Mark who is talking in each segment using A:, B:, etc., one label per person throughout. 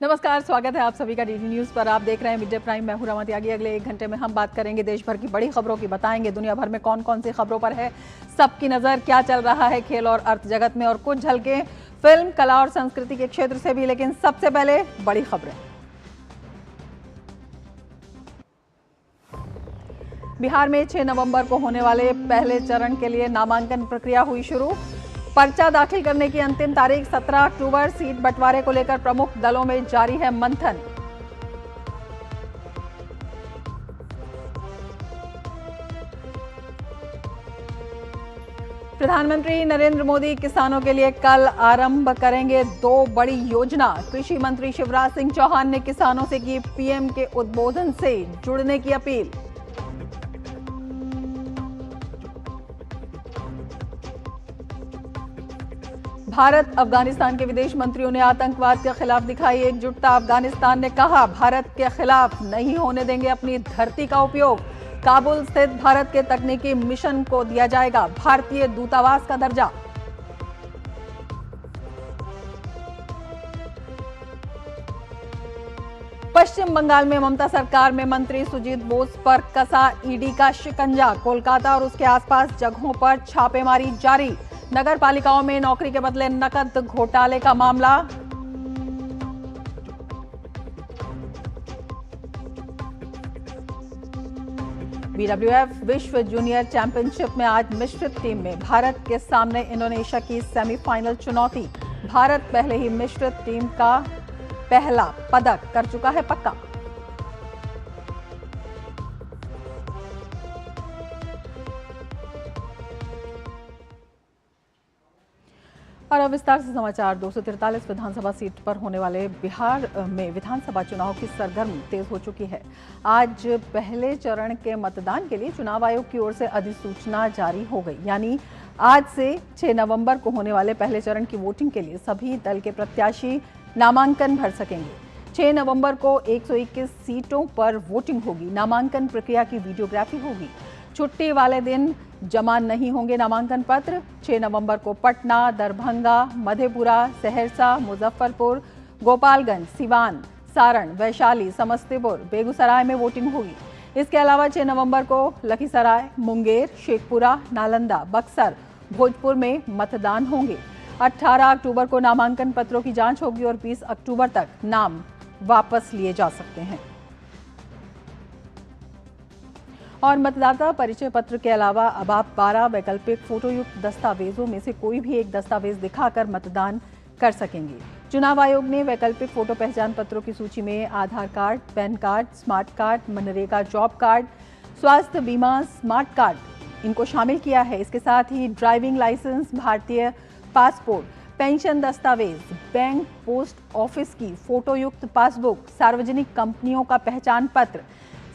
A: नमस्कार, स्वागत है आप सभी का डीडी न्यूज पर। आप देख रहे हैं मिड डे प्राइम। मैं हूं रमा त्यागी। अगले 1 घंटे में हम बात करेंगे देश भर की बड़ी खबरों की, बताएंगे दुनिया भर में कौन कौन सी खबरों पर है सबकी नजर, क्या चल रहा है खेल और अर्थ जगत में, और कुछ झलके फिल्म, कला और संस्कृति के क्षेत्र से भी। लेकिन सबसे पहले बड़ी खबरें। बिहार में 6 नवंबर को होने वाले पहले चरण के लिए नामांकन प्रक्रिया हुई शुरू। पर्चा दाखिल करने की अंतिम तारीख 17 अक्टूबर। सीट बंटवारे को लेकर प्रमुख दलों में जारी है मंथन। प्रधानमंत्री नरेंद्र मोदी किसानों के लिए कल आरंभ करेंगे 2 बड़ी योजना। कृषि मंत्री शिवराज सिंह चौहान ने किसानों से की पीएम के उद्बोधन से जुड़ने की अपील। भारत अफगानिस्तान के विदेश मंत्रियों ने आतंकवाद के खिलाफ दिखाई एकजुटता। अफगानिस्तान ने कहा, भारत के खिलाफ नहीं होने देंगे अपनी धरती का उपयोग। काबुल स्थित भारत के तकनीकी मिशन को दिया जाएगा भारतीय दूतावास का दर्जा। पश्चिम बंगाल में ममता सरकार में मंत्री सुजीत बोस पर कसा ईडी का शिकंजा। कोलकाता और उसके आसपास जगहों पर छापेमारी जारी। नगर पालिकाओं में नौकरी के बदले नकद घोटाले का मामला। बीडब्ल्यूएफ विश्व जूनियर चैंपियनशिप में आज मिश्रित टीम में भारत के सामने इंडोनेशिया की सेमीफाइनल चुनौती। भारत पहले ही मिश्रित टीम का पहला पदक कर चुका है पक्का। और अब विस्तार से समाचार। 243 विधानसभा सीट पर होने वाले बिहार में विधानसभा चुनाव की सरगर्मी तेज हो चुकी है। आज पहले चरण के मतदान के लिए चुनाव आयोग की ओर से अधिसूचना जारी हो गई। यानी आज से 6 नवंबर को होने वाले पहले चरण की वोटिंग के लिए सभी दल के प्रत्याशी नामांकन भर सकेंगे। 6 नवंबर को 121 सीटों पर वोटिंग होगी। नामांकन प्रक्रिया की वीडियोग्राफी होगी। छुट्टी वाले दिन जमा नहीं होंगे नामांकन पत्र। 6 नवंबर को पटना, दरभंगा, मधेपुरा, सहरसा, मुजफ्फरपुर, गोपालगंज, सिवान, सारण, वैशाली, समस्तीपुर, बेगूसराय में वोटिंग होगी। इसके अलावा 6 नवंबर को लखीसराय, मुंगेर, शेखपुरा, नालंदा, बक्सर, भोजपुर में मतदान होंगे। 18 अक्टूबर को नामांकन पत्रों की जांच होगी और 20 अक्टूबर तक नाम वापस लिए जा सकते हैं। और मतदाता परिचय पत्र के अलावा अब आप 12 वैकल्पिक फोटोयुक्त दस्तावेजों में से कोई भी एक दस्तावेज दिखाकर मतदान कर सकेंगे। चुनाव आयोग ने वैकल्पिक फोटो पहचान पत्रों की सूची में Aadhaar card, PAN card, smart card, MNREGA job card, स्वास्थ्य बीमा स्मार्ट कार्ड इनको शामिल किया है। इसके साथ ही ड्राइविंग लाइसेंस, भारतीय पासपोर्ट, पेंशन दस्तावेज, बैंक पोस्ट ऑफिस की फोटोयुक्त पासबुक, सार्वजनिक कंपनियों का पहचान पत्र,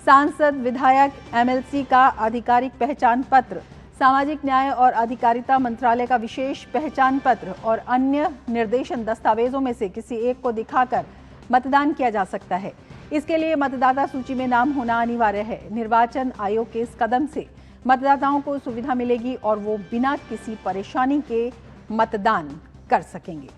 A: सांसद विधायक एमएलसी का आधिकारिक पहचान पत्र, सामाजिक न्याय और अधिकारिता मंत्रालय का विशेष पहचान पत्र और अन्य निर्देशन दस्तावेजों में से किसी एक को दिखाकर मतदान किया जा सकता है। इसके लिए मतदाता सूची में नाम होना अनिवार्य है। निर्वाचन आयोग के इस कदम से मतदाताओं को सुविधा मिलेगी और वो बिना किसी परेशानी के मतदान कर सकेंगे।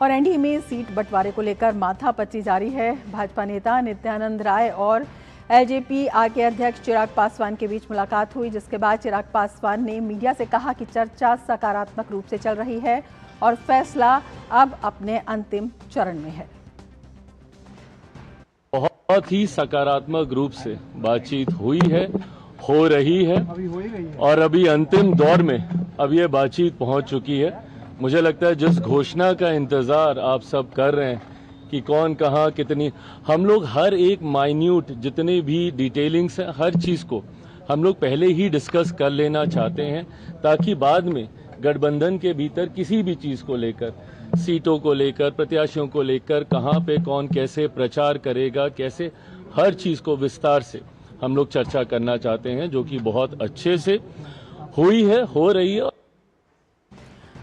A: और एनडीए में सीट बंटवारे को लेकर माथापच्ची जारी है। भाजपा नेता नित्यानंद राय और एलजेपी के अध्यक्ष चिराग पासवान के बीच मुलाकात हुई, जिसके बाद चिराग पासवान ने मीडिया से कहा कि चर्चा सकारात्मक रूप से चल रही है और फैसला अब अपने अंतिम चरण में है।
B: बहुत ही सकारात्मक रूप से बातचीत हुई है, हो रही है और अभी अंतिम दौर में अब ये बातचीत पहुंच चुकी है। मुझे लगता है जिस घोषणा का इंतजार आप सब कर रहे हैं कि कौन कहाँ कितनी, हम लोग हर एक माइन्यूट जितने भी डिटेलिंग्स है हर चीज़ को हम लोग पहले ही डिस्कस कर लेना चाहते हैं, ताकि बाद में गठबंधन के भीतर किसी भी चीज़ को लेकर, सीटों को लेकर, प्रत्याशियों को लेकर, कहाँ पे कौन कैसे प्रचार करेगा, कैसे, हर चीज़ को विस्तार से हम लोग चर्चा करना चाहते हैं, जो कि बहुत अच्छे से हुई है, हो रही है।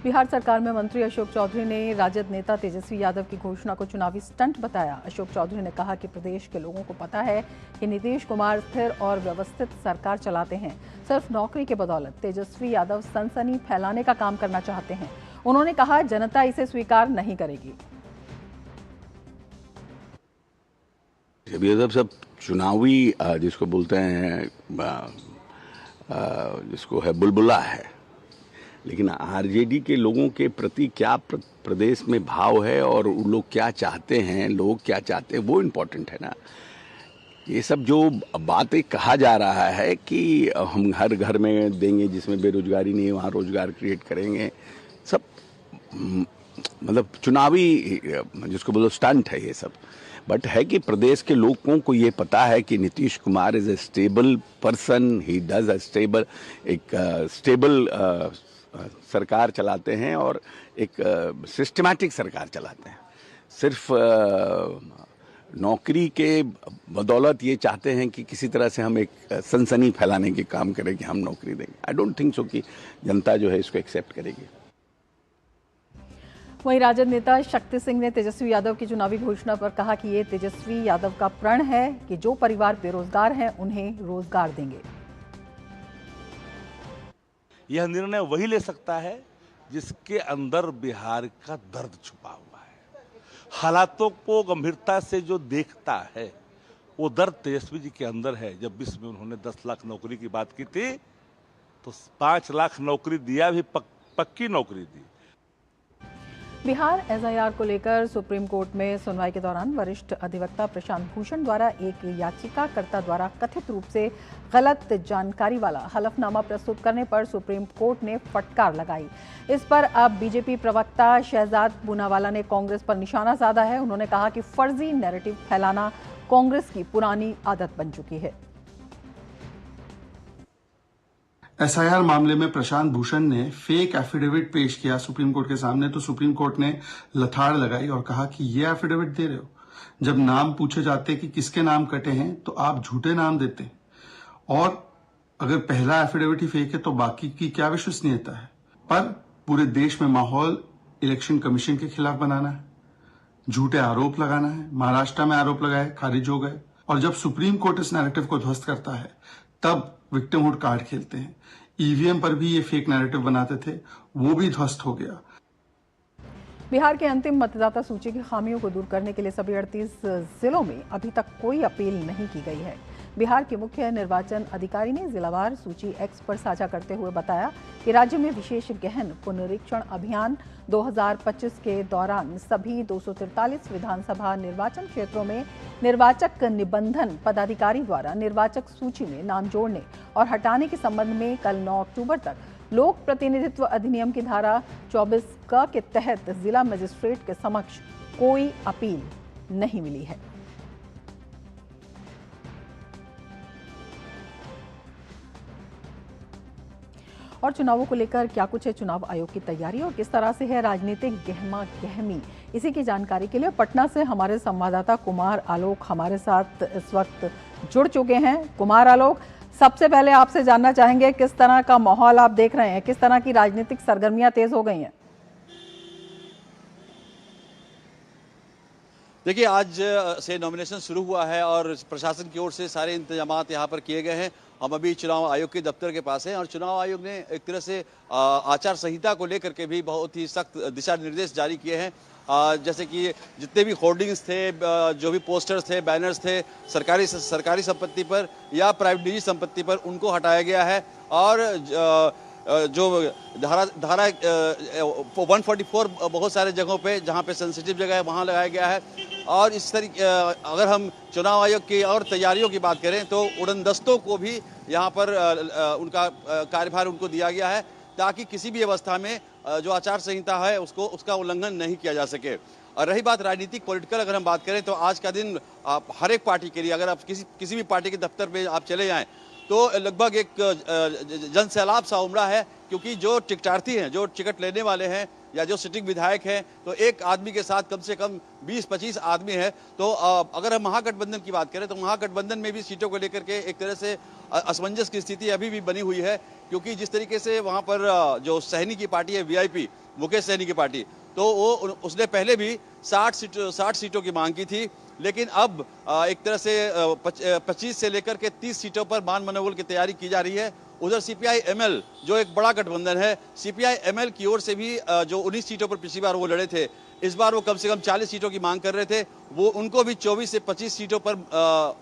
A: बिहार सरकार में मंत्री अशोक चौधरी ने राजद नेता तेजस्वी यादव की घोषणा को चुनावी स्टंट बताया। अशोक चौधरी ने कहा कि प्रदेश के लोगों को पता है कि नीतीश कुमार स्थिर और व्यवस्थित सरकार चलाते हैं। सिर्फ नौकरी के बदौलत तेजस्वी यादव सनसनी फैलाने का काम करना चाहते हैं। उन्होंने कहा, जनता इसे स्वीकार नहीं करेगी।
C: ये सब चुनावी जिसको बोलते हैं जिसको है बुलबुला है, लेकिन आरजेडी के लोगों के प्रति क्या प्रदेश में भाव है और वो लोग क्या चाहते हैं, लोग क्या चाहते हैं, वो इम्पोर्टेंट है ना। ये सब जो बातें कहा जा रहा है कि हम हर घर में देंगे जिसमें बेरोजगारी नहीं है वहाँ रोजगार क्रिएट करेंगे, सब मतलब चुनावी जिसको बोलो स्टंट है ये सब। बट है कि प्रदेश के लोगों को ये पता है कि Nitish Kumar is a stable person, he does a stable, एक स्टेबल सरकार चलाते हैं और एक सिस्टमैटिक सरकार चलाते हैं। सिर्फ नौकरी के बदौलत ये चाहते हैं कि किसी तरह से हम एक सनसनी फैलाने के काम करें कि हम नौकरी देंगे। आई डोंट थिंक सो कि जनता जो है इसको एक्सेप्ट करेगी।
A: वहीं राजद नेता शक्ति सिंह ने तेजस्वी यादव की चुनावी घोषणा पर कहा कि ये तेजस्वी यादव का प्रण है कि जो परिवार बेरोजगार हैं उन्हें रोजगार देंगे।
D: यह निर्णय वही ले सकता है जिसके अंदर बिहार का दर्द छुपा हुआ है, हालातों को गंभीरता से जो देखता है। वो दर्द तेजस्वी जी के अंदर है। जब 20 में उन्होंने 10 लाख नौकरी की बात की थी तो 5 लाख नौकरी दिया, भी पक्की नौकरी दी।
A: बिहार एसआईआर को लेकर सुप्रीम कोर्ट में सुनवाई के दौरान वरिष्ठ अधिवक्ता प्रशांत भूषण द्वारा एक याचिकाकर्ता द्वारा कथित रूप से गलत जानकारी वाला हलफनामा प्रस्तुत करने पर सुप्रीम कोर्ट ने फटकार लगाई। इस पर अब बीजेपी प्रवक्ता शहजाद पूनावाला ने कांग्रेस पर निशाना साधा है। उन्होंने कहा कि फर्जी नैरेटिव फैलाना कांग्रेस की पुरानी आदत बन चुकी है।
E: एसआईआर मामले में प्रशांत भूषण ने फेक एफिडेविट पेश किया सुप्रीम कोर्ट के सामने, तो सुप्रीम कोर्ट ने लथाड़ लगाई और कहा कि ये एफिडेविट दे रहे हो, जब नाम पूछे जाते कि किसके नाम कटे हैं तो आप झूठे नाम देते हैं, और अगर पहला एफिडेविट ही फेक है तो बाकी की क्या विश्वसनीयता है। पर पूरे देश में माहौल इलेक्शन कमीशन के खिलाफ बनाना है, झूठे आरोप लगाना है। महाराष्ट्र में आरोप लगाए, खारिज हो गए, और जब सुप्रीम कोर्ट इस नैरेटिव को ध्वस्त करता है तब विक्टिमहुड कार्ड खेलते हैं। ईवीएम पर भी ये फेक नैरेटिव बनाते थे, वो भी ध्वस्त हो गया।
A: बिहार के अंतिम मतदाता सूची की खामियों को दूर करने के लिए सभी 38 जिलों में अभी तक कोई अपील नहीं की गई है। बिहार के मुख्य निर्वाचन अधिकारी ने जिलावार सूची एक्स पर साझा करते हुए बताया कि राज्य में विशेष गहन पुनरीक्षण अभियान 2025 के दौरान सभी 243 विधानसभा निर्वाचन क्षेत्रों में निर्वाचक निबंधन पदाधिकारी द्वारा निर्वाचक सूची में नाम जोड़ने और हटाने के संबंध में कल 9 अक्टूबर तक लोक प्रतिनिधित्व अधिनियम की धारा 24 के तहत जिला मजिस्ट्रेट के समक्ष कोई अपील नहीं मिली है। और चुनावों को लेकर क्या कुछ है चुनाव आयोग की तैयारी और किस तरह से है राजनीतिक गहमा गहमी, इसी की जानकारी के लिए पटना से हमारे संवाददाता कुमार आलोक हमारे साथ इस वक्त जुड़ चुके हैं। कुमार आलोक, सबसे पहले आपसे जानना चाहेंगे किस तरह का माहौल आप देख रहे हैं, किस तरह की राजनीतिक सरगर्मियां तेज हो गई हैं?
F: देखिए, आज से नॉमिनेशन शुरू हुआ है और प्रशासन की ओर से सारे इंतजामात यहाँ पर किए गए हैं। हम अभी चुनाव आयोग के दफ्तर के पास हैं और चुनाव आयोग ने एक तरह से आचार संहिता को लेकर के भी बहुत ही सख्त दिशा निर्देश जारी किए हैं। जैसे कि जितने भी होर्डिंग्स थे, जो भी पोस्टर्स थे, बैनर्स थे सरकारी संपत्ति पर या प्राइवेट निजी संपत्ति पर, उनको हटाया गया है। और जो धारा 144 बहुत सारे जगहों पे जहाँ पे सेंसिटिव जगह है वहाँ लगाया गया है। और इस तरीके अगर हम चुनाव आयोग की और तैयारियों की बात करें तो उड़नदस्तों को भी यहाँ पर उनका कार्यभार उनको दिया गया है ताकि किसी भी अवस्था में जो आचार संहिता है उसका उल्लंघन नहीं किया जा सके। और रही बात राजनीतिक पॉलिटिकल, अगर हम बात करें तो आज का दिन हर एक पार्टी के लिए, अगर आप किसी भी पार्टी के दफ्तर में आप चले जाएं तो लगभग एक जन सैलाब सा उमड़ा है, क्योंकि जो टिकटार्थी हैं, जो टिकट लेने वाले हैं या जो सिटिंग विधायक हैं, तो एक आदमी के साथ कम से कम 20-25 आदमी है। तो अगर हम महागठबंधन की बात करें तो महागठबंधन में भी सीटों को लेकर के एक तरह से असमंजस की स्थिति अभी भी बनी हुई है, क्योंकि जिस तरीके से वहाँ पर जो सहनी की पार्टी है, वीआईपी मुकेश सहनी की पार्टी, तो वो उसने पहले भी 60 सीटों की मांग की थी, लेकिन अब एक तरह से 25 से लेकर के 30 सीटों पर मान मनोबल की तैयारी की जा रही है। उधर CPI-ML जो एक बड़ा गठबंधन है, CPI-ML की ओर से भी जो 19 सीटों पर पिछली बार वो लड़े थे, इस बार वो कम से कम 40 सीटों की मांग कर रहे थे, वो उनको भी 24 से 25 सीटों पर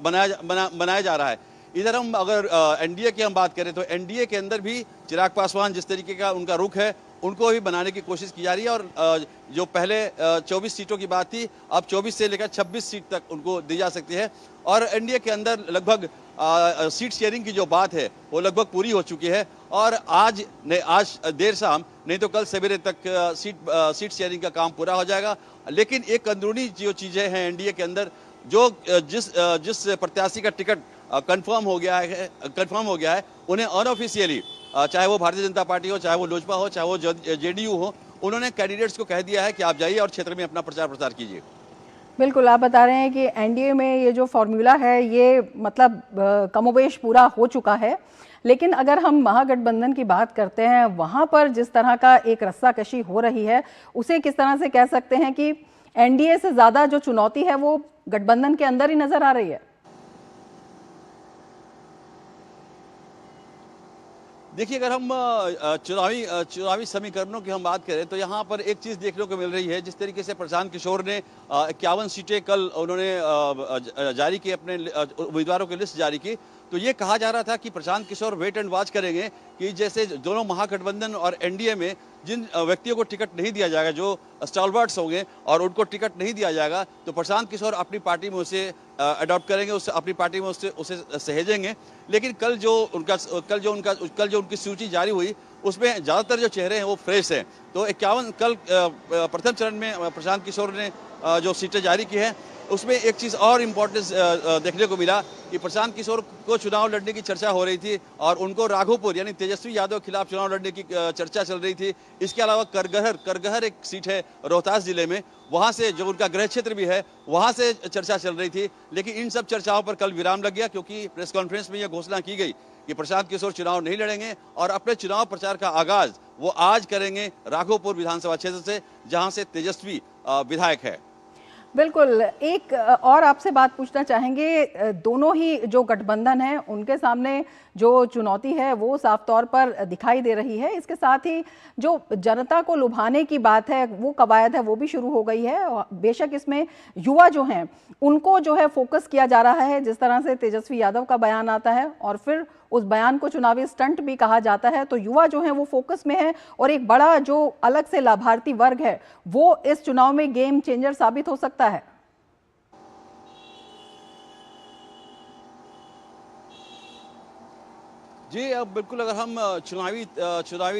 F: बनाया जा रहा है। इधर हम अगर एनडीए की हम बात करें तो एनडीए के अंदर भी चिराग पासवान जिस तरीके का उनका रुख है, उनको भी बनाने की कोशिश की जा रही है और जो पहले 24 सीटों की बात थी, अब 24 से लेकर 26 सीट तक उनको दी जा सकती है। और एनडीए के अंदर लगभग सीट शेयरिंग की जो बात है वो लगभग पूरी हो चुकी है और आज देर शाम नहीं तो कल सवेरे तक सीट शेयरिंग का काम पूरा हो जाएगा। लेकिन एक अंदरूनी जो चीजें हैं एनडीए के अंदर, जो जिस प्रत्याशी का टिकट कंफर्म हो गया है, उन्हें अनऑफिशियली, चाहे वो भारतीय जनता पार्टी हो, चाहे वो लोजपा हो, चाहे वो जेडीयू हो, उन्होंने कैंडिडेट्स को कह दिया है कि आप जाइए और क्षेत्र में अपना प्रचार प्रसार कीजिए।
A: बिल्कुल, आप बता रहे हैं कि एनडीए में ये जो फॉर्मूला है ये मतलब कमोबेश पूरा हो चुका है, लेकिन अगर हम महागठबंधन की बात करते हैं, वहाँ पर जिस तरह का एक रस्साकशी हो रही है, उसे किस तरह से कह सकते हैं कि एनडीए से ज़्यादा जो चुनौती है वो गठबंधन के अंदर ही नजर आ रही है?
F: देखिए, अगर हम चुनावी समीकरणों की हम बात करें तो यहाँ पर एक चीज़ देखने को मिल रही है। जिस तरीके से प्रशांत किशोर ने 51 सीटें कल उन्होंने जारी की, अपने उम्मीदवारों की लिस्ट जारी की, तो ये कहा जा रहा था कि Prashant Kishor wait and watch करेंगे कि जैसे दोनों महागठबंधन और एनडीए में जिन व्यक्तियों को टिकट नहीं दिया जाएगा, जो स्टॉलवर्ड्स होंगे और उनको टिकट नहीं दिया जाएगा, तो प्रशांत किशोर अपनी पार्टी में उसे अडॉप्ट करेंगे, उससे अपनी पार्टी में उसे सहेजेंगे। लेकिन कल जो उनकी सूची जारी हुई, उसमें ज़्यादातर जो चेहरे हैं वो फ्रेश हैं। तो 51 कल प्रथम चरण में प्रशांत किशोर ने जो सीटें जारी की हैं, उसमें एक चीज़ और इम्पोर्टेंस देखने को मिला कि प्रशांत किशोर को चुनाव लड़ने की चर्चा हो रही थी और उनको राघोपुर यानी तेजस्वी यादव के खिलाफ चुनाव लड़ने की चर्चा चल रही थी। इसके अलावा करगहर एक सीट है रोहतास जिले में, वहाँ से जो उनका गृह क्षेत्र भी है, वहाँ से चर्चा चल रही थी। लेकिन इन सब चर्चाओं पर कल विराम लग गया, क्योंकि प्रेस कॉन्फ्रेंस में यह घोषणा की गई कि प्रशांत किशोर चुनाव नहीं लड़ेंगे और अपने चुनाव प्रचार का आगाज वो आज करेंगे राघोपुर विधानसभा क्षेत्र से, जहाँ से तेजस्वी विधायक है।
A: बिल्कुल, एक और आपसे बात पूछना चाहेंगे, दोनों ही जो गठबंधन है उनके सामने जो चुनौती है वो साफ तौर पर दिखाई दे रही है। इसके साथ ही जो जनता को लुभाने की बात है, वो कवायद है, वो भी शुरू हो गई है। बेशक इसमें युवा जो हैं उनको जो है फोकस किया जा रहा है, जिस तरह से तेजस्वी यादव का बयान आता है और फिर उस बयान को चुनावी स्टंट भी कहा जाता है, तो युवा जो है वो फोकस में है और एक बड़ा जो अलग से लाभार्थी वर्ग है वो इस चुनाव में गेम चेंजर साबित हो सकता है।
F: जी, अब बिल्कुल, अगर हम चुनावी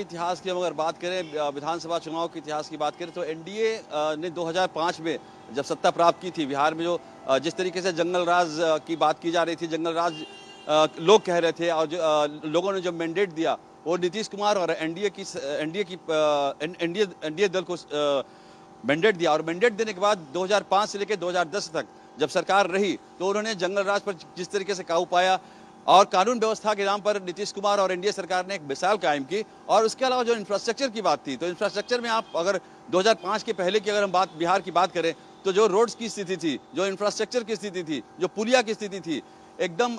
F: इतिहास की अगर बात करें, विधानसभा चुनाव के इतिहास की बात करें, तो एनडीए ने 2005 में जब सत्ता प्राप्त की थी बिहार में, जो जिस तरीके से जंगल राज की बात की जा रही थी, जंगल राज लोग कह रहे थे, और जो लोगों ने जो मैंडेट दिया वो नीतीश कुमार और एनडीए दल को मैंडेट दिया। और मैंडेट देने के बाद 2005 से लेकर 2010 तक जब सरकार रही, तो उन्होंने जंगल राज पर जिस तरीके से काबू पाया और कानून व्यवस्था के नाम पर नीतीश कुमार और एनडीए सरकार ने एक मिसाल कायम की। और उसके अलावा जो इंफ्रास्ट्रक्चर की बात थी, तो इंफ्रास्ट्रक्चर में आप अगर 2005 के पहले की अगर हम बिहार की बात करें, तो जो रोड्स की स्थिति थी, जो इंफ्रास्ट्रक्चर की स्थिति थी, जो पुलिया की स्थिति थी, एकदम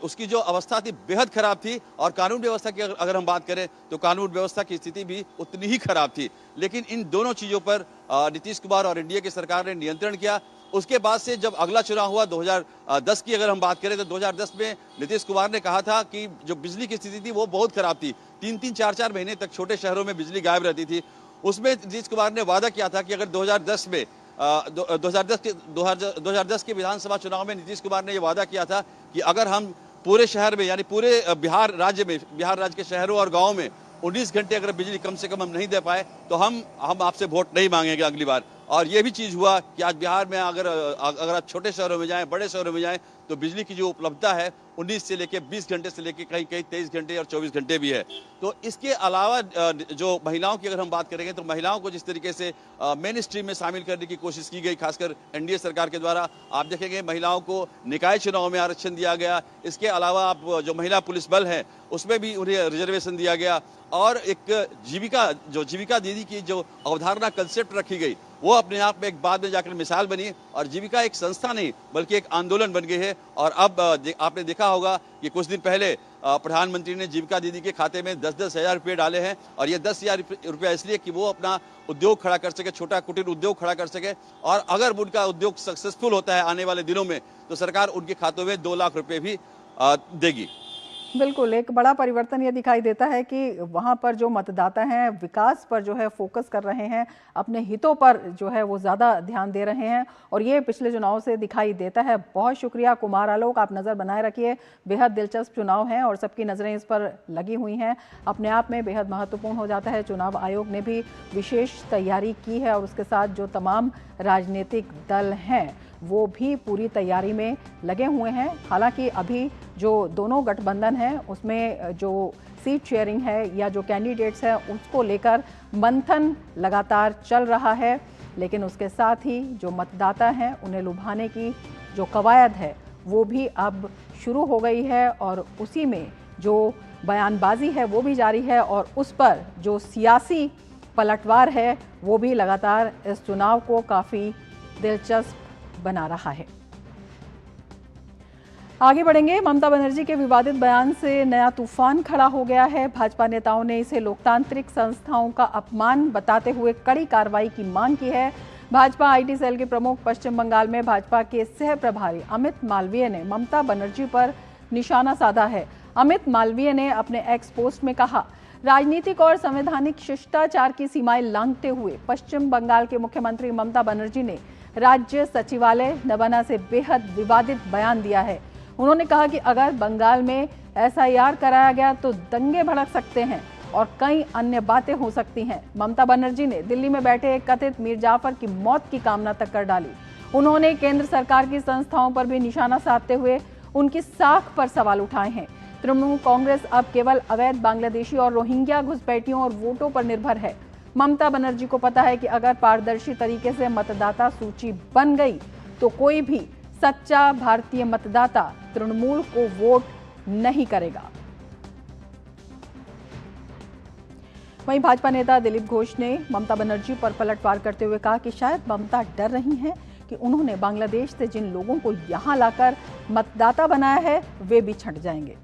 F: उसकी जो अवस्था थी बेहद खराब थी। और कानून व्यवस्था की अगर हम बात करें तो कानून व्यवस्था की स्थिति भी उतनी ही खराब थी। लेकिन इन दोनों चीज़ों पर नीतीश कुमार और एनडीए की सरकार ने नियंत्रण किया। उसके बाद से जब अगला चुनाव हुआ 2010 की अगर हम बात करें, तो 2010 में नीतीश कुमार ने कहा था कि जो बिजली की स्थिति थी वो बहुत खराब थी, 3-4 महीने तक छोटे शहरों में बिजली गायब रहती थी। उसमें नीतीश कुमार ने वादा किया था कि अगर 2010 के विधानसभा चुनाव में नीतीश कुमार ने यह वादा किया था कि अगर हम पूरे शहर में यानी पूरे बिहार राज्य के शहरों और गाँव में 19 घंटे अगर बिजली कम से कम हम नहीं दे पाए, तो हम आपसे वोट नहीं मांगेंगे अगली बार। और ये भी चीज़ हुआ कि आज बिहार में अगर आप छोटे शहरों में जाएं, बड़े शहरों में जाएं, तो बिजली की जो उपलब्धता है 19 से लेके 20 घंटे से लेके कहीं कहीं 23 घंटे और 24 घंटे भी है। तो इसके अलावा जो महिलाओं की अगर हम बात करेंगे तो महिलाओं को जिस तरीके से मेन स्ट्रीम में शामिल करने की कोशिश की गई, खासकर एनडीए सरकार के द्वारा, आप देखेंगे महिलाओं को निकाय चुनाव में आरक्षण दिया गया। इसके अलावा आप जो महिला पुलिस बल है उसमें भी उन्हें रिजर्वेशन दिया गया और एक जीविका दीदी की जो अवधारणा कंसेप्ट रखी गई वो अपने आप में एक बाद में जाकर मिसाल बनी और जीविका एक संस्था नहीं बल्कि एक आंदोलन बन गई है। और अब आपने देखा होगा कि कुछ दिन पहले प्रधानमंत्री ने जीविका दीदी के खाते में 10-10 हज़ार रुपये डाले हैं और ये 10 हज़ार रुपया इसलिए कि वो अपना उद्योग खड़ा कर सके, छोटा कुटीर उद्योग खड़ा कर सके। और अगर उनका उद्योग सक्सेसफुल होता है आने वाले दिनों में तो सरकार उनके खातों में 2 लाख रुपये भी देगी।
A: बिल्कुल, एक बड़ा परिवर्तन ये दिखाई देता है कि वहाँ पर जो मतदाता हैं विकास पर जो है फोकस कर रहे हैं, अपने हितों पर जो है वो ज़्यादा ध्यान दे रहे हैं और ये पिछले चुनाव से दिखाई देता है। बहुत शुक्रिया कुमार आलोक, आप नज़र बनाए रखिए। बेहद दिलचस्प चुनाव हैं और सबकी नज़रें इस पर लगी हुई हैं। अपने आप में बेहद महत्वपूर्ण हो जाता है। चुनाव आयोग ने भी विशेष तैयारी की है और उसके साथ जो तमाम राजनीतिक दल हैं वो भी पूरी तैयारी में लगे हुए हैं। हालांकि अभी जो दोनों गठबंधन हैं उसमें जो सीट शेयरिंग है या जो कैंडिडेट्स हैं उसको लेकर मंथन लगातार चल रहा है, लेकिन उसके साथ ही जो मतदाता हैं उन्हें लुभाने की जो कवायद है वो भी अब शुरू हो गई है और उसी में जो बयानबाजी है वो भी जारी है और उस पर जो सियासी पलटवार है वो भी लगातार इस चुनाव को काफ़ी दिलचस्प बना रहा है। आगे बढ़ेंगे। ममता बनर्जी के विवादित बयान से नया तूफान खड़ा हो गया है। भाजपा नेताओं ने इसे लोकतांत्रिक संस्थाओं का अपमान बताते हुए कड़ी कार्रवाई की मांग की है। भाजपा आईटी सेल के प्रमुख पश्चिम बंगाल में भाजपा के सह प्रभारी अमित मालवीय ने ममता बनर्जी पर निशाना साधा है। अमित मालवीय ने अपने एक्स पोस्ट में कहा, राजनीतिक और संवैधानिक शिष्टाचार की सीमाएं लांघते हुए पश्चिम बंगाल के मुख्यमंत्री ममता बनर्जी ने राज्य सचिवालय नवादा से बेहद विवादित बयान दिया है। उन्होंने कहा कि अगर बंगाल में एसआईआर कराया गया तो दंगे भड़क सकते हैं और कई अन्य बातें हो सकती हैं। ममता बनर्जी ने दिल्ली में बैठे कथित मीर जाफर की मौत की कामना तक कर डाली। उन्होंने केंद्र सरकार की संस्थाओं पर भी निशाना साधते हुए उनकी साख पर सवाल उठाए हैं। तृणमूल कांग्रेस अब केवल अवैध बांग्लादेशी और रोहिंग्या घुसपैठियों और वोटों पर निर्भर है। ममता बनर्जी को पता है कि अगर पारदर्शी तरीके से मतदाता सूची बन गई तो कोई भी सच्चा भारतीय मतदाता तृणमूल को वोट नहीं करेगा। वहीं भाजपा नेता दिलीप घोष ने ममता बनर्जी पर पलटवार करते हुए कहा कि शायद ममता डर रही हैं कि उन्होंने बांग्लादेश से जिन लोगों को यहां लाकर मतदाता बनाया है वे भी छंट जाएंगे।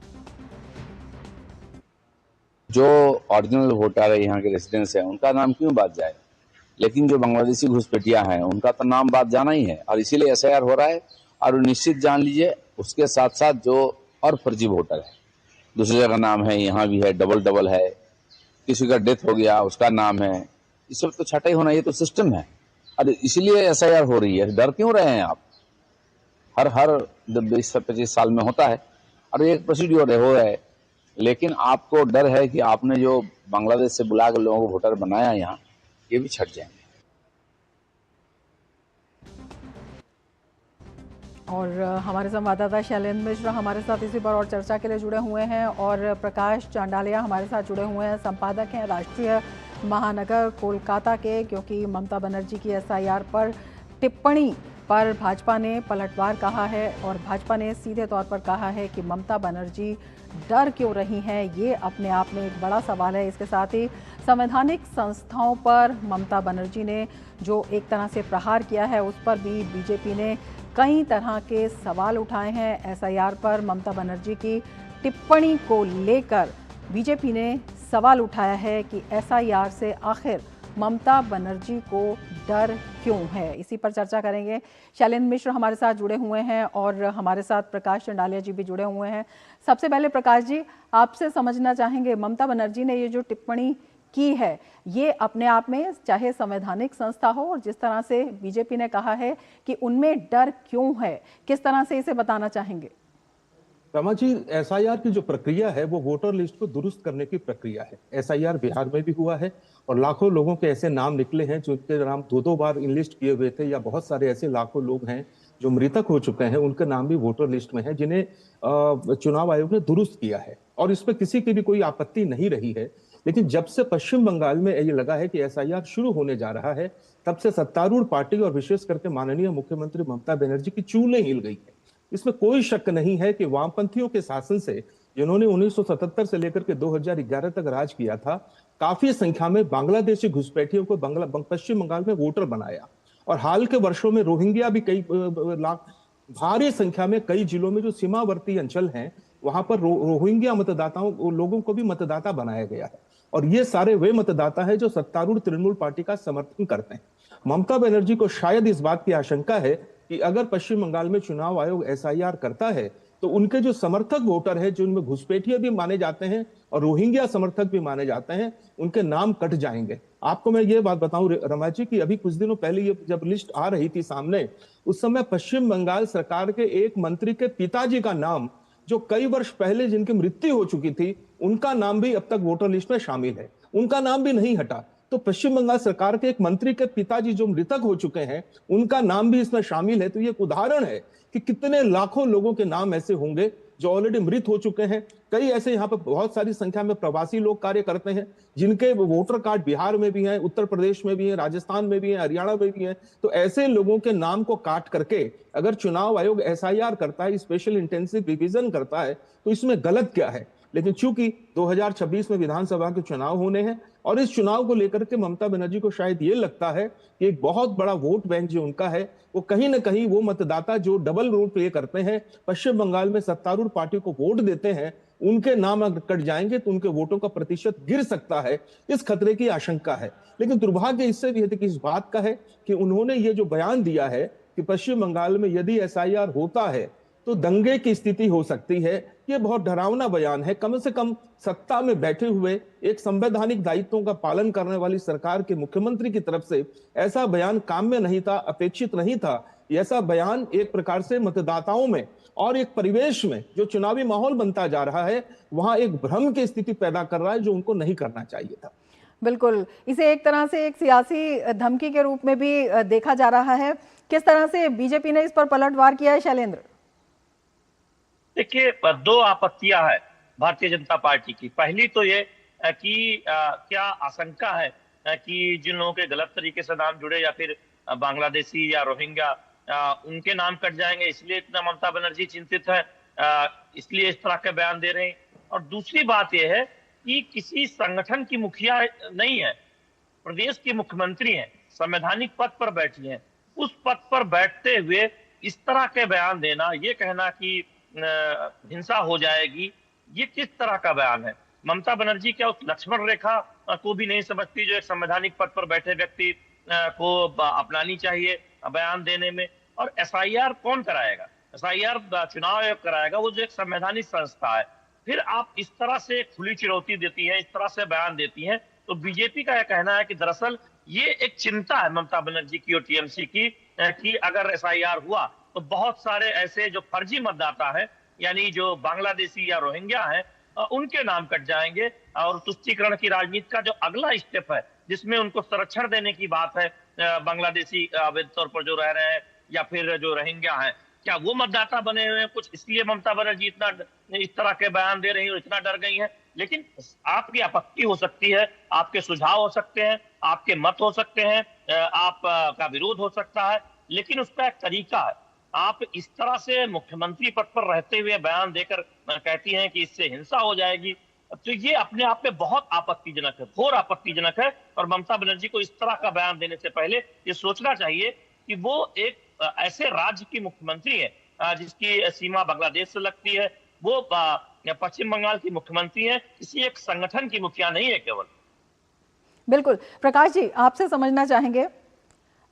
G: जो ओरिजिनल वोटर है, यहाँ के रेसिडेंट्स हैं, उनका नाम क्यों बात जाए, लेकिन जो बांग्लादेशी घुसपैठिया हैं उनका तो नाम बात जाना ही है और इसीलिए एसआईआर हो रहा है। और निश्चित जान लीजिए उसके साथ साथ जो और फर्जी वोटर है, दूसरी जगह नाम है, यहाँ भी है, डबल है, किसी का डेथ हो गया उसका नाम है, ये सब तो छटाई होना, ये तो सिस्टम है। अरे इसलिए एसआईआर हो रही है। डर क्यों रहे हैं आप? हर 20-25 साल में होता है और एक प्रोसीड्योर हो रहा है, लेकिन आपको डर है कि आपने जो बांग्लादेश से बुला कर लोगों को वोटर बनाया यहाँ, ये भी छट जाएंगे।
A: और हमारे संवाददाता शैलेंद्र मिश्र हमारे साथ इसी पर और चर्चा के लिए जुड़े हुए हैं और प्रकाश चांडालिया हमारे साथ जुड़े हुए हैं, संपादक हैं राष्ट्रीय महानगर कोलकाता के, क्योंकि ममता बनर्जी की एसआईआर पर टिप्पणी पर भाजपा ने पलटवार कहा है और भाजपा ने सीधे तौर पर कहा है कि ममता बनर्जी डर क्यों रही हैं, ये अपने आप में एक बड़ा सवाल है। इसके साथ ही संवैधानिक संस्थाओं पर ममता बनर्जी ने जो एक तरह से प्रहार किया है उस पर भी बीजेपी ने कई तरह के सवाल उठाए हैं। एसआईआर पर ममता बनर्जी की टिप्पणी को लेकर बीजेपी ने सवाल उठाया है कि एसआईआर से आखिर ममता बनर्जी को डर क्यों है। इसी पर चर्चा करेंगे। शैलेंद्र मिश्र हमारे साथ जुड़े हुए हैं और हमारे साथ प्रकाश चंडालिया जी भी जुड़े हुए हैं। सबसे पहले प्रकाश जी, आपसे समझना चाहेंगे, ममता बनर्जी ने ये जो टिप्पणी की है ये अपने आप में चाहे संवैधानिक संस्था हो और जिस तरह से बीजेपी ने कहा है कि उनमें डर क्यों है, किस तरह से इसे बताना चाहेंगे?
H: रमा जी, एसआईआर की जो प्रक्रिया है वो वोटर लिस्ट को दुरुस्त करने की प्रक्रिया है। एसआईआर बिहार में भी हुआ है और लाखों लोगों के ऐसे नाम निकले हैं जिनके नाम दो बार इनलिस्ट किए हुए थे, या बहुत सारे ऐसे लाखों लोग हैं जो मृतक हो चुके हैं, उनके नाम भी वोटर लिस्ट में है, जिन्हें चुनाव आयोग ने दुरुस्त किया है और इसमें किसी की भी कोई आपत्ति नहीं रही है। लेकिन जब से पश्चिम बंगाल में ये लगा है कि एसआईआर शुरू होने जा रहा है, तब से सत्तारूढ़ पार्टी और विशेष करके माननीय मुख्यमंत्री ममता बनर्जी की चूलें हिल गई है। इसमें कोई शक नहीं है कि वामपंथियों के शासन से, जिन्होंने 1977 से लेकर के 2011 तक राज किया था, काफी संख्या में बांग्लादेशी घुसपैठियों को पश्चिम बंगाल में वोटर बनाया। और हाल के वर्षों में रोहिंग्या भी कई लाख भारी संख्या में कई जिलों में जो सीमावर्ती अंचल हैं, वहां पर रोहिंग्या मतदाताओं लोगों को भी मतदाता बनाया गया है। और ये सारे वे मतदाता है जो सत्तारूढ़ तृणमूल पार्टी का समर्थन करते हैं। ममता बनर्जी को शायद इस बात की आशंका है कि अगर पश्चिम बंगाल में चुनाव आयोग एसआईआर करता है तो उनके जो समर्थक वोटर है, जिनमें घुसपैठिए भी माने जाते हैं और रोहिंग्या समर्थक भी माने जाते हैं, उनके नाम कट जाएंगे। आपको मैं ये बात बताऊं रमा जी कि अभी कुछ दिनों पहले ये जब लिस्ट आ रही थी सामने, उस समय पश्चिम बंगाल सरकार के एक मंत्री के पिताजी का नाम, जो कई वर्ष पहले जिनकी मृत्यु हो चुकी थी, उनका नाम भी अब तक वोटर लिस्ट में शामिल है, उनका नाम भी नहीं हटा। तो पश्चिम बंगाल सरकार के एक मंत्री के पिताजी जो मृतक हो चुके हैं, उनका नाम भी इसमें शामिल है। तो ये एक उदाहरण है कि कितने लाखों लोगों के नाम ऐसे होंगे जो ऑलरेडी मृत हो चुके हैं। कई ऐसे यहाँ पर बहुत सारी संख्या में प्रवासी लोग कार्य करते हैं, जिनके वोटर कार्ड बिहार में भी हैं, उत्तर प्रदेश में भी हैं, राजस्थान में भी हैं, हरियाणा में भी हैं। तो ऐसे लोगों के नाम को काट करके अगर चुनाव आयोग एसआईआर करता है, स्पेशल इंटेंसिव रिवीजन करता है, तो इसमें गलत क्या है? लेकिन चूंकि 2026 में विधानसभा के चुनाव होने हैं और इस चुनाव को लेकर के ममता बनर्जी को शायद ये लगता है कि एक बहुत बड़ा वोट बैंक जो उनका है, वो कहीं ना कहीं वो मतदाता जो डबल रोल प्ले करते हैं, पश्चिम बंगाल में सत्तारूढ़ पार्टी को वोट देते हैं, उनके नाम अगर कट जाएंगे तो उनके वोटों का प्रतिशत गिर सकता है। इस खतरे की आशंका है। लेकिन दुर्भाग्य इससे भी है कि इस बात का है कि उन्होंने ये जो बयान दिया है कि पश्चिम बंगाल में यदि एसआईआर होता है तो दंगे की स्थिति हो सकती है, ये बहुत डरावना बयान है। कम से कम सत्ता में बैठे हुए एक संवैधानिक दायित्वों का पालन करने वाली सरकार के मुख्यमंत्री की तरफ से ऐसा बयान काम में नहीं था, अपेक्षित नहीं था। ऐसा बयान एक प्रकार से मतदाताओं में और एक परिवेश में जो चुनावी माहौल बनता जा रहा है, वहां एक भ्रम की स्थिति पैदा कर रहा है, जो उनको नहीं करना चाहिए था।
A: बिल्कुल, इसे एक तरह से एक सियासी धमकी के रूप में भी देखा जा रहा है। किस तरह से बीजेपी ने इस पर पलटवार किया है, शैलेंद्र?
I: देखिए, दो आपत्तियां है भारतीय जनता पार्टी की। पहली तो ये कि क्या आशंका है कि जिन लोगों के गलत तरीके से नाम जुड़े या फिर बांग्लादेशी या रोहिंग्या, उनके नाम कट जाएंगे, इसलिए इतना ममता बनर्जी चिंतित है, इसलिए इस तरह के बयान दे रहे हैं। और दूसरी बात यह है कि किसी संगठन की मुखिया नहीं है, प्रदेश की मुख्यमंत्री हैं, संवैधानिक पद पर बैठी हैं। उस पद पर बैठते हुए इस तरह के बयान देना, ये कहना कि हिंसा हो जाएगी, ये किस तरह का बयान है? ममता बनर्जी क्या उस लक्ष्मण रेखा को भी नहीं समझती जो एक संवैधानिक पद पर बैठे व्यक्ति को अपनानी चाहिए बयान देने में? और एसआईआर कौन कराएगा? एसआईआर चुनाव आयोग कराएगा, वो जो एक संवैधानिक संस्था है। फिर आप इस तरह से खुली चिरौती देती हैं, इस तरह से बयान देती हैं। तो बीजेपी का यह कहना है कि दरअसल ये एक चिंता है ममता बनर्जी की और टीएमसी की कि अगर एसआईआर हुआ तो बहुत सारे ऐसे जो फर्जी मतदाता है, यानी जो बांग्लादेशी या रोहिंग्या हैं, उनके नाम कट जाएंगे। और तुष्टीकरण की राजनीति का जो अगला स्टेप है, जिसमें उनको संरक्षण देने की बात है, बांग्लादेशी अवैध तौर पर जो रह रहे हैं या फिर जो रोहिंग्या हैं, क्या वो मतदाता बने हुए हैं कुछ, इसलिए ममता बनर्जी इतना इस तरह के बयान दे रही है और इतना डर गई है? लेकिन आपकी आपत्ति हो सकती है, आपके सुझाव हो सकते हैं, आपके मत हो सकते हैं, आपका विरोध हो सकता है, लेकिन उसका एक तरीका है। आप इस तरह से मुख्यमंत्री पद पर रहते हुए बयान देकर कहती हैं कि इससे हिंसा हो जाएगी, तो ये अपने आप में बहुत आपत्तिजनक है, घोर आपत्तिजनक है। और ममता बनर्जी को इस तरह का बयान देने से पहले ये सोचना चाहिए कि वो एक ऐसे राज्य की मुख्यमंत्री है जिसकी सीमा बांग्लादेश से लगती है, वो पश्चिम बंगाल की मुख्यमंत्री है, किसी एक संगठन की मुखिया नहीं है केवल।
A: बिल्कुल, प्रकाश जी आपसे समझना चाहेंगे,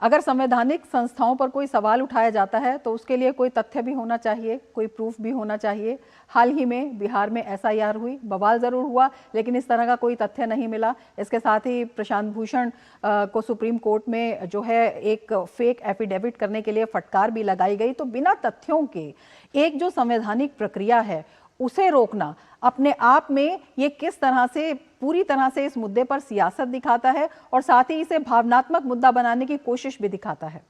A: अगर संवैधानिक संस्थाओं पर कोई सवाल उठाया जाता है तो उसके लिए कोई तथ्य भी होना चाहिए, कोई प्रूफ भी होना चाहिए। हाल ही में बिहार में एसआईआर हुई, बवाल जरूर हुआ, लेकिन इस तरह का कोई तथ्य नहीं मिला। इसके साथ ही प्रशांत भूषण को सुप्रीम कोर्ट में जो है एक फेक एफिडेविट करने के लिए फटकार भी लगाई गई। तो बिना तथ्यों के एक जो संवैधानिक प्रक्रिया है उसे रोकना अपने आप में ये किस तरह से पूरी तरह से इस मुद्दे पर सियासत दिखाता है और साथ ही इसे भावनात्मक मुद्दा बनाने की कोशिश भी दिखाता है।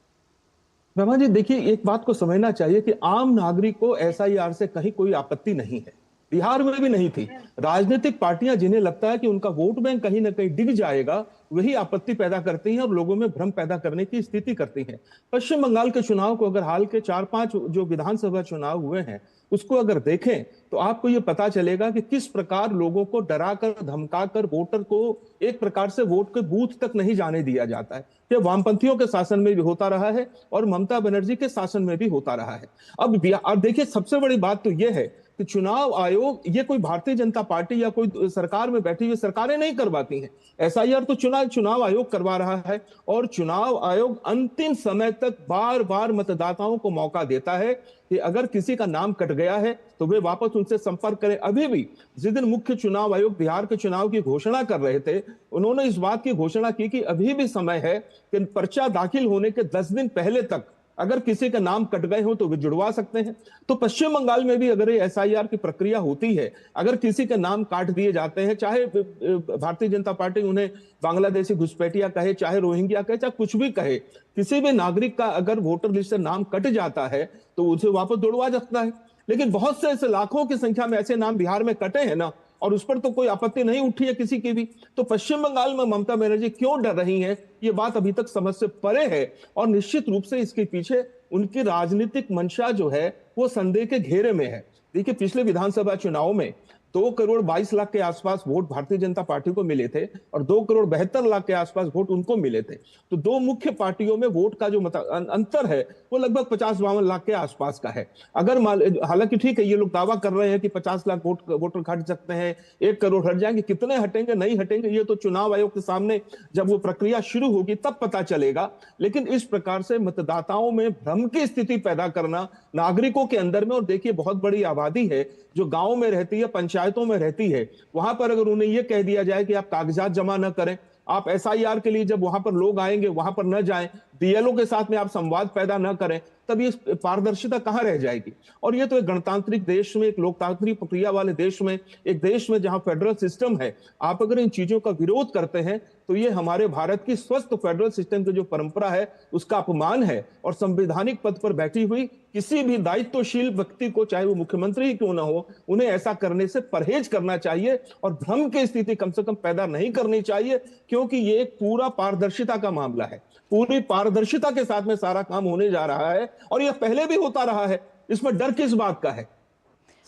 H: रमा जी, देखिए, एक बात को समझना चाहिए कि आम नागरिक को एसआईआर से कहीं कोई आपत्ति नहीं है, बिहार में भी नहीं थी। राजनीतिक पार्टियां जिन्हें लगता है कि उनका वोट बैंक कहीं ना कहीं डिग जाएगा, वही आपत्ति पैदा करती हैं और लोगों में भ्रम पैदा करने की स्थिति करती हैं। पश्चिम बंगाल के चुनाव को अगर हाल के 4-5 जो विधानसभा चुनाव हुए हैं उसको अगर देखें तो आपको ये पता चलेगा कि किस प्रकार लोगों को डराकर धमकाकर वोटर को एक प्रकार से वोट के बूथ तक नहीं जाने दिया जाता है। ये वामपंथियों के शासन में भी होता रहा है और ममता बनर्जी के शासन में भी होता रहा है। अब देखिए, सबसे बड़ी बात तो यह है कि चुनाव आयोग, ये कोई भारतीय जनता पार्टी या कोई सरकार में बैठी हुई सरकारें नहीं करवाती हैं। एसआईआर तो चुनाव आयोग करवा रहा है और चुनाव आयोग अंतिम समय तक बार बार मतदाताओं को मौका देता है कि अगर किसी का नाम कट गया है तो वे वापस उनसे संपर्क करें। अभी भी जिस दिन मुख्य चुनाव आयोग बिहार के चुनाव की घोषणा कर रहे थे, उन्होंने इस बात की घोषणा की कि अभी भी समय है कि पर्चा दाखिल होने के 10 दिन पहले तक अगर किसी का नाम कट गए हो तो वे जुड़वा सकते हैं। तो पश्चिम बंगाल में भी अगर ये एसआईआर की प्रक्रिया होती है, अगर किसी के नाम काट दिए जाते हैं, चाहे भारतीय जनता पार्टी उन्हें बांग्लादेशी घुसपैठिया कहे, चाहे रोहिंग्या कहे, चाहे कुछ भी कहे, किसी भी नागरिक का अगर वोटर लिस्ट से नाम कट जाता है तो उसे वापस जुड़वा सकता है। लेकिन बहुत से ऐसे लाखों की संख्या में ऐसे नाम बिहार में कटे हैं ना, और उस पर तो कोई आपत्ति नहीं उठी है किसी की भी। तो पश्चिम बंगाल में ममता बनर्जी क्यों डर रही हैं, ये बात अभी तक समझ से परे है और निश्चित रूप से इसके पीछे उनकी राजनीतिक मंशा जो है वो संदेह के घेरे में है। देखिए, पिछले विधानसभा चुनाव में 2 करोड़ 22 लाख के आसपास वोट भारतीय जनता पार्टी को मिले थे और 2 करोड़ 72 लाख के आसपास वोट उनको मिले थे। तो दो मुख्य पार्टियों में वोट का जो अंतर है वो लगभग 50-52 लाख के आसपास का है। अगर हालांकि ठीक है, ये लोग दावा कर रहे हैं कि 50 लाख वोटर हट सकते हैं, 1 करोड़ हट जाएंगे, कितने हटेंगे नहीं हटेंगे ये तो चुनाव आयोग के सामने जब वो प्रक्रिया शुरू होगी तब पता चलेगा। लेकिन इस प्रकार से मतदाताओं में भ्रम की स्थिति पैदा करना नागरिकों के अंदर में, और देखिए बहुत बड़ी आबादी है जो गांव में रहती है, पंचायतों में रहती है, वहां पर अगर उन्हें यह कह दिया जाए कि आप कागजात जमा न करें, आप एसआईआर के लिए जब वहां पर लोग आएंगे वहां पर न जाएं, बीएलओ के साथ में आप संवाद पैदा न करें, तब ये पारदर्शिता कहां रह जाएगी। और ये तो एक गणतांत्रिक देश में, एक लोकतांत्रिक प्रक्रिया वाले देश में, एक देश में जहां फेडरल सिस्टम है, आप अगर इन चीजों का विरोध करते हैं तो ये हमारे भारत की स्वस्थ फेडरल सिस्टम की जो परंपरा है उसका अपमान है। और संवैधानिक पद पर बैठी हुई किसी भी दायित्वशील व्यक्ति को, चाहे वो मुख्यमंत्री ही क्यों ना हो, उन्हें ऐसा करने से परहेज करना चाहिए और भ्रम की स्थिति कम से कम पैदा नहीं करनी चाहिए, क्योंकि ये एक पूरा पारदर्शिता का मामला है। पूरी पारदर्शिता के साथ में सारा काम होने जा रहा है और यह पहले भी होता रहा है, इसमें डर किस बात का है?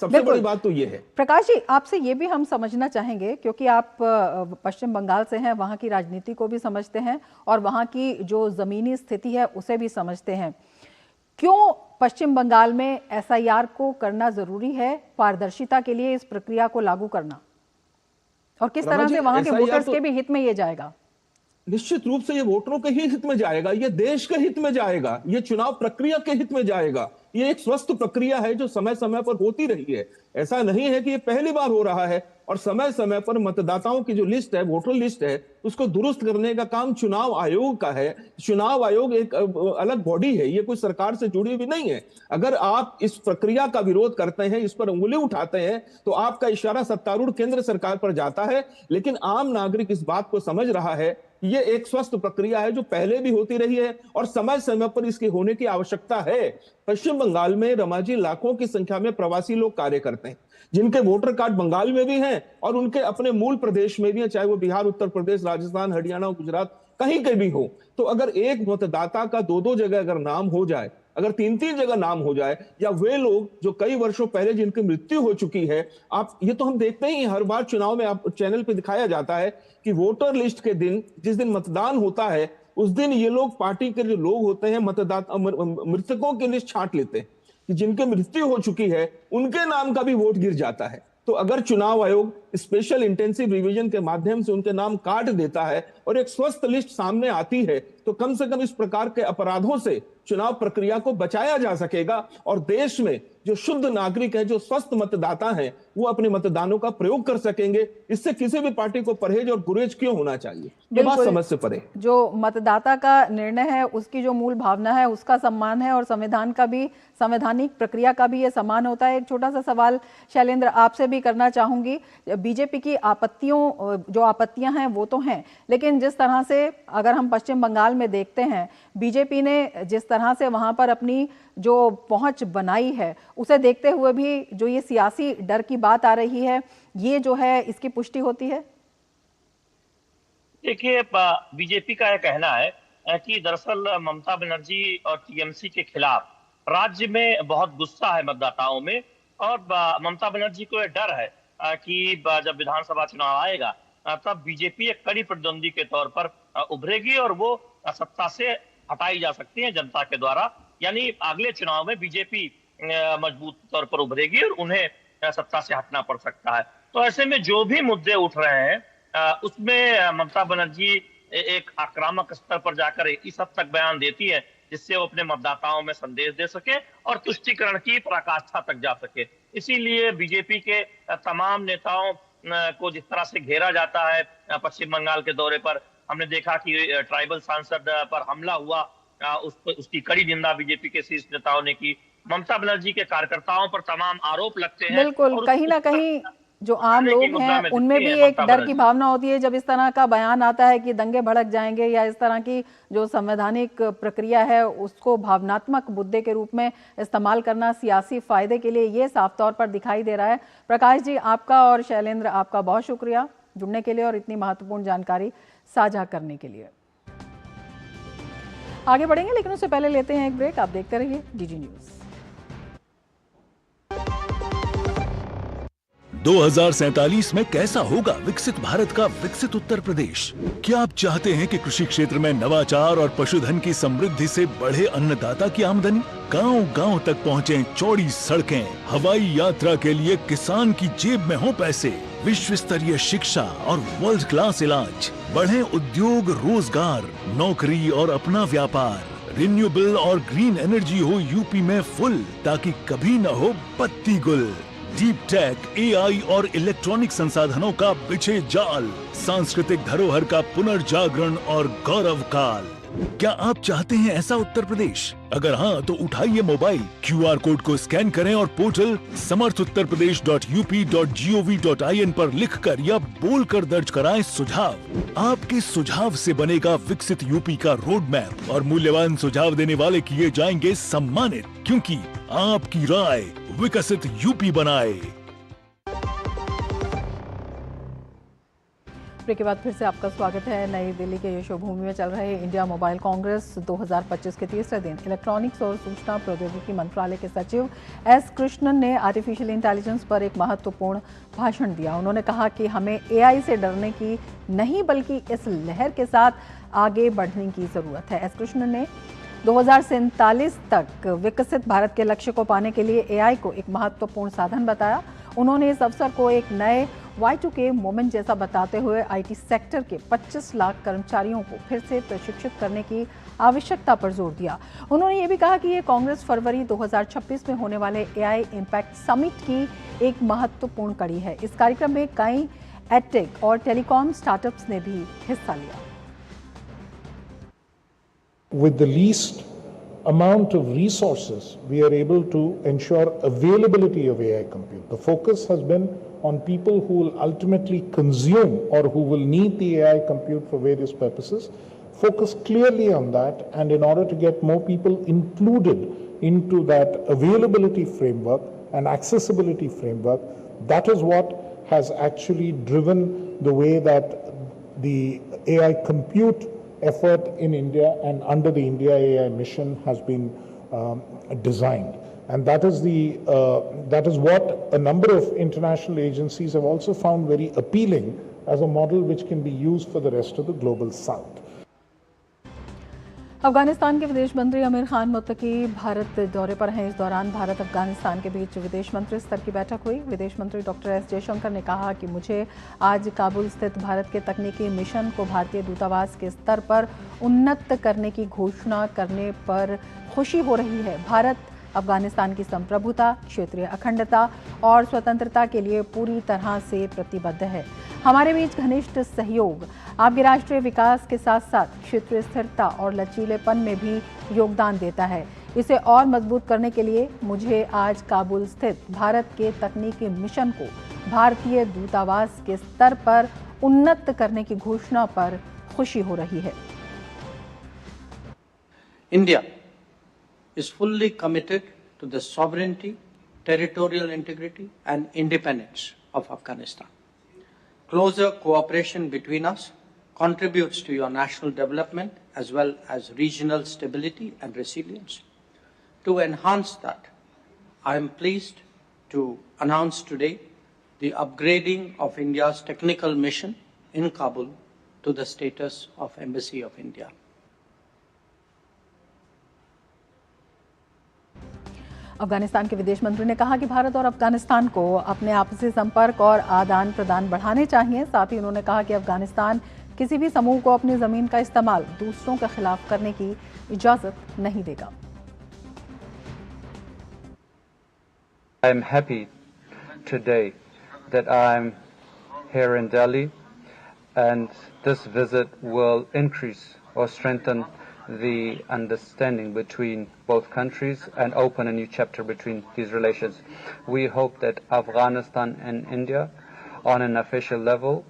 H: सबसे बड़ी बात तो ये है।
A: प्रकाश जी, आपसे ये भी हम समझना चाहेंगे, क्योंकि आप पश्चिम बंगाल से हैं, वहां की राजनीति को भी समझते हैं और वहां की जो जमीनी स्थिति है उसे भी समझते हैं। क्यों पश्चिम बंगाल में एसआईआर को करना जरूरी है, पारदर्शिता के लिए इस प्रक्रिया को लागू करना, और किस तरह से वहां के वोटर्स के भी हित में ये जाएगा?
H: निश्चित रूप से ये वोटरों के ही हित में जाएगा, ये देश के हित में जाएगा, ये चुनाव प्रक्रिया के हित में जाएगा। ये एक स्वस्थ प्रक्रिया है जो समय समय पर होती रही है। ऐसा नहीं है कि ये पहली बार हो रहा है। और समय समय पर मतदाताओं की जो लिस्ट है, वोटर लिस्ट है, उसको दुरुस्त करने का काम चुनाव आयोग का है। चुनाव आयोग एक अलग बॉडी है, ये कोई सरकार से जुड़ी हुई नहीं है। अगर आप इस प्रक्रिया का विरोध करते हैं, इस पर उंगली उठाते हैं, तो आपका इशारा सत्तारूढ़ केंद्र सरकार पर जाता है। लेकिन आम नागरिक इस बात को समझ रहा है, ये एक स्वस्थ प्रक्रिया है जो पहले भी होती रही है और समय समय पर इसके होने की आवश्यकता है। पश्चिम बंगाल में रमाजी लाखों की संख्या में प्रवासी लोग कार्य करते हैं, जिनके वोटर कार्ड बंगाल में भी हैं और उनके अपने मूल प्रदेश में भी हैं, चाहे वो बिहार, उत्तर प्रदेश, राजस्थान, हरियाणा, गुजरात, कहीं के भी हो। तो अगर एक मतदाता का 2-2 जगह अगर नाम हो जाए, अगर 3-3 जगह नाम हो जाए, या वे लोग जो कई वर्षों पहले जिनकी मृत्यु हो चुकी है, आप ये तो हम देखते ही हर बार चुनाव में आप चैनल पे दिखाया जाता है कि वोटर लिस्ट के दिन, जिस दिन मतदान होता है, उस दिन ये लोग, पार्टी के जो लोग होते हैं, मतदाता मृतकों की लिस्ट छांट लेते हैं कि जिनकी मृत्यु हो चुकी है उनके नाम का भी वोट गिर जाता है। तो अगर चुनाव आयोग स्पेशल इंटेंसिव रिवीजन के माध्यम से उनके नाम काट देता है और एक स्वस्थ लिस्ट सामने आती है, तो कम से कम इस प्रकार के अपराधों से चुनाव प्रक्रिया को बचाया जा सकेगा और देश में जो शुद्ध नागरिक है, जो स्वस्थ मतदाता हैं, वो अपने मतदानों का प्रयोग कर सकेंगे। इससे किसी भी पार्टी को परहेज और गुरेज क्यों होना चाहिए, ये बात समझ से परे।
A: जो मतदाता का निर्णय है, उसकी जो मूल भावना है, उसका सम्मान है और संविधान का भी, संवैधानिक प्रक्रिया का भी ये सम्मान होता है। एक छोटा सा सवाल शैलेंद्र आपसे भी करना चाहूंगी। बीजेपी की जो आपत्तियां हैं वो तो हैं, लेकिन जिस तरह से अगर हम पश्चिम बंगाल में देखते हैं, बीजेपी ने जिस तरह से वहां पर अपनी जो पहुंच बनाई है, उसे देखते हुए भी जो ये सियासी डर की बात आ रही है, ये जो है इसकी पुष्टि होती है।
I: देखिए, बीजेपी का यह कहना है कि दरअसल ममता बनर्जी और टीएमसी के खिलाफ राज्य में बहुत गुस्सा है मतदाताओं में, और ममता बनर्जी को यह डर है कि जब विधानसभा चुनाव आएगा तब बीजेपी एक कड़ी प्रतिद्वंदी के तौर पर उभरेगी और वो सत्ता से हटाई जा सकती है जनता के द्वारा। यानी अगले चुनाव में बीजेपी मजबूत तौर पर उभरेगी और उन्हें सत्ता से हटना पड़ सकता है। तो ऐसे में जो भी मुद्दे उठ रहे हैं उसमें ममता बनर्जी एक आक्रामक स्तर पर जाकर इस हद तक बयान देती है जिससे वो अपने मतदाताओं में संदेश दे सके और तुष्टीकरण की पराकाष्ठा तक जा सके। इसीलिए बीजेपी के तमाम नेताओं को जिस तरह से घेरा जाता है पश्चिम बंगाल के दौरे पर, हमने देखा कि ट्राइबल सांसद पर हमला हुआ, उसकी कड़ी निंदा बीजेपी के शीर्ष नेताओं ने की। ममता बनर्जी के कार्यकर्ताओं पर तमाम आरोप लगते हैं।
A: बिल्कुल, कहीं ना कहीं जो आम लोग हैं उनमें भी एक डर की भावना होती है जब इस तरह का बयान आता है कि दंगे भड़क जाएंगे, या इस तरह की जो संवैधानिक प्रक्रिया है उसको भावनात्मक मुद्दे के रूप में इस्तेमाल करना सियासी फायदे के लिए, ये साफ तौर पर दिखाई दे रहा है। प्रकाश जी, आपका और शैलेंद्र आपका बहुत शुक्रिया जुड़ने के लिए और इतनी महत्वपूर्ण जानकारी साझा करने के लिए। आगे बढ़ेंगे लेकिन उससे पहले लेते हैं एक ब्रेक। आप देखते रहिए डीडी न्यूज।
J: 2047 में कैसा होगा विकसित भारत का विकसित उत्तर प्रदेश? क्या आप चाहते हैं कि कृषि क्षेत्र में नवाचार और पशुधन की समृद्धि से बढ़े अन्नदाता की आमदनी, गांव-गांव तक पहुंचे चौड़ी सड़कें, हवाई यात्रा के लिए किसान की जेब में हो पैसे, विश्व स्तरीय शिक्षा और वर्ल्ड क्लास इलाज, बढ़े उद्योग, रोजगार, नौकरी और अपना व्यापार, रिन्यूएबल और ग्रीन एनर्जी हो यूपी में फुल, ताकि कभी न हो बत्ती गुल। डीप टेक, एआई और इलेक्ट्रॉनिक संसाधनों का बिछे जाल, सांस्कृतिक धरोहर का पुनर्जागरण और गौरव काल। क्या आप चाहते हैं ऐसा उत्तर प्रदेश? अगर हाँ, तो उठाइए मोबाइल, क्यूआर कोड को स्कैन करें और पोर्टल samarthuttarpradesh.up.gov.in पर लिखकर या बोलकर दर्ज कराएं सुझाव। आपके सुझाव से बनेगा विकसित यूपी का रोड मैप और मूल्यवान सुझाव देने वाले किए जाएंगे सम्मानित, क्योंकि आपकी राय विकसित यूपी बनाए।
A: ब्रेक के बाद फिर से आपका स्वागत है। नई दिल्ली के यशोभूमि में चल रहे इंडिया मोबाइल कांग्रेस 2025 के तीसरे दिन इलेक्ट्रॉनिक्स और सूचना प्रौद्योगिकी मंत्रालय के सचिव एस कृष्णन ने आर्टिफिशियल इंटेलिजेंस पर एक महत्वपूर्ण भाषण दिया। उन्होंने कहा कि हमें एआई से डरने की नहीं बल्कि इस लहर के साथ आगे बढ़ने की जरूरत है। एस कृष्णन ने 2047 तक विकसित भारत के लक्ष्य को पाने के लिए एआई को एक महत्वपूर्ण साधन बताया। उन्होंने इस अवसर को एक नए Y2K मोमेंट जैसा बताते हुए आईटी सेक्टर के 25 लाख कर्मचारियों को फिर से प्रशिक्षित करने की आवश्यकता पर जोर दिया। उन्होंने ये भी कहा कि ये कांग्रेस फरवरी 2026 में होने वाले एआई इम्पैक्ट समिट की एक महत्वपूर्ण कड़ी है। इस कार्यक्रम में कई एडटेक और टेलीकॉम स्टार्टअप्स ने भी हिस्सा लिया।
K: With the least amount of resources, we are able to ensure availability of AI compute. The focus has been on people who will ultimately consume or who will need the AI compute for various purposes. Focus clearly on that, and in order to get more people included into that availability framework and accessibility framework, that is what has actually driven the way that the AI compute effort in India and under the India AI mission has been designed, and that is what a number of international agencies have also found very appealing as a model which can be used for the rest of the global south.
A: Afghanistan के विदेश मंत्री आमिर खान मुत्तकी भारत दौरे पर हैं। इस दौरान भारत अफगानिस्तान के बीच विदेश मंत्री स्तर की बैठक हुई। विदेश मंत्री डॉक्टर एस जयशंकर ने कहा कि मुझे आज काबुल स्थित भारत के तकनीकी मिशन को भारतीय दूतावास के स्तर पर उन्नत करने की घोषणा करने पर खुशी हो रही है। भारत अफगानिस्तान की संप्रभुता, क्षेत्रीय अखंडता और स्वतंत्रता के लिए पूरी तरह से प्रतिबद्ध है। हमारे बीच घनिष्ठ सहयोग आपके राष्ट्रीय विकास के साथ साथ क्षेत्रीय स्थिरता और लचीलेपन में भी योगदान देता है। इसे और मजबूत करने के लिए मुझे आज काबुल स्थित भारत के तकनीकी मिशन को भारतीय दूतावास के स्तर पर उन्नत करने की घोषणा पर खुशी हो रही है।
L: India is fully committed to the sovereignty, territorial integrity and independence of Afghanistan. Closer cooperation between us contributes to your national development as well as regional stability and resilience. To enhance that, I am pleased to announce today the upgrading of India's technical mission in Kabul to the status of Embassy of India.
A: Afghanistan के विदेश मंत्री ने कहा कि भारत और अफगानिस्तान को अपने आपसी संपर्क और आदान प्रदान बढ़ाने चाहिए। साथ ही उन्होंने कहा कि अफगानिस्तान किसी भी समूह को अपनी जमीन का इस्तेमाल दूसरों के खिलाफ करने की इजाजत नहीं देगा।
M: I am happy today that I am here in Delhi, and this visit will increase or strengthen the understanding between both countries and open a new chapter between these relations. We hope that Afghanistan and India, on an official level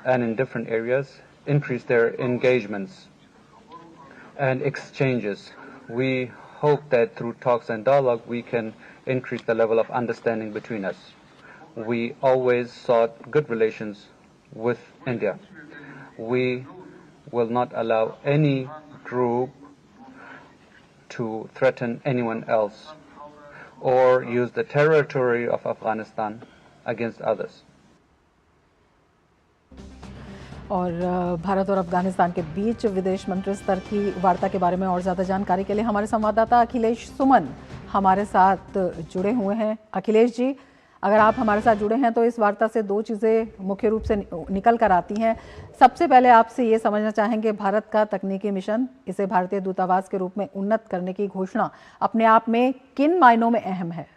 M: and in different areas, increase their engagements and exchanges. We hope that through talks and dialogue we can increase the level of understanding between us. We always sought good relations with India. We will not allow any group to threaten anyone else or use the territory of Afghanistan against others.
A: और भारत और अफगानिस्तान के बीच विदेश मंत्री स्तर की वार्ता के बारे में और ज़्यादा जानकारी के लिए हमारे संवाददाता अखिलेश सुमन हमारे साथ जुड़े हुए हैं। अखिलेश जी, अगर आप हमारे साथ जुड़े हैं तो इस वार्ता से दो चीज़ें मुख्य रूप से निकल कर आती हैं। सबसे पहले आपसे ये समझना चाहेंगे, भारत का तकनीकी मिशन, इसे भारतीय दूतावास के रूप में उन्नत करने की घोषणा अपने आप में किन मायनों में अहम है?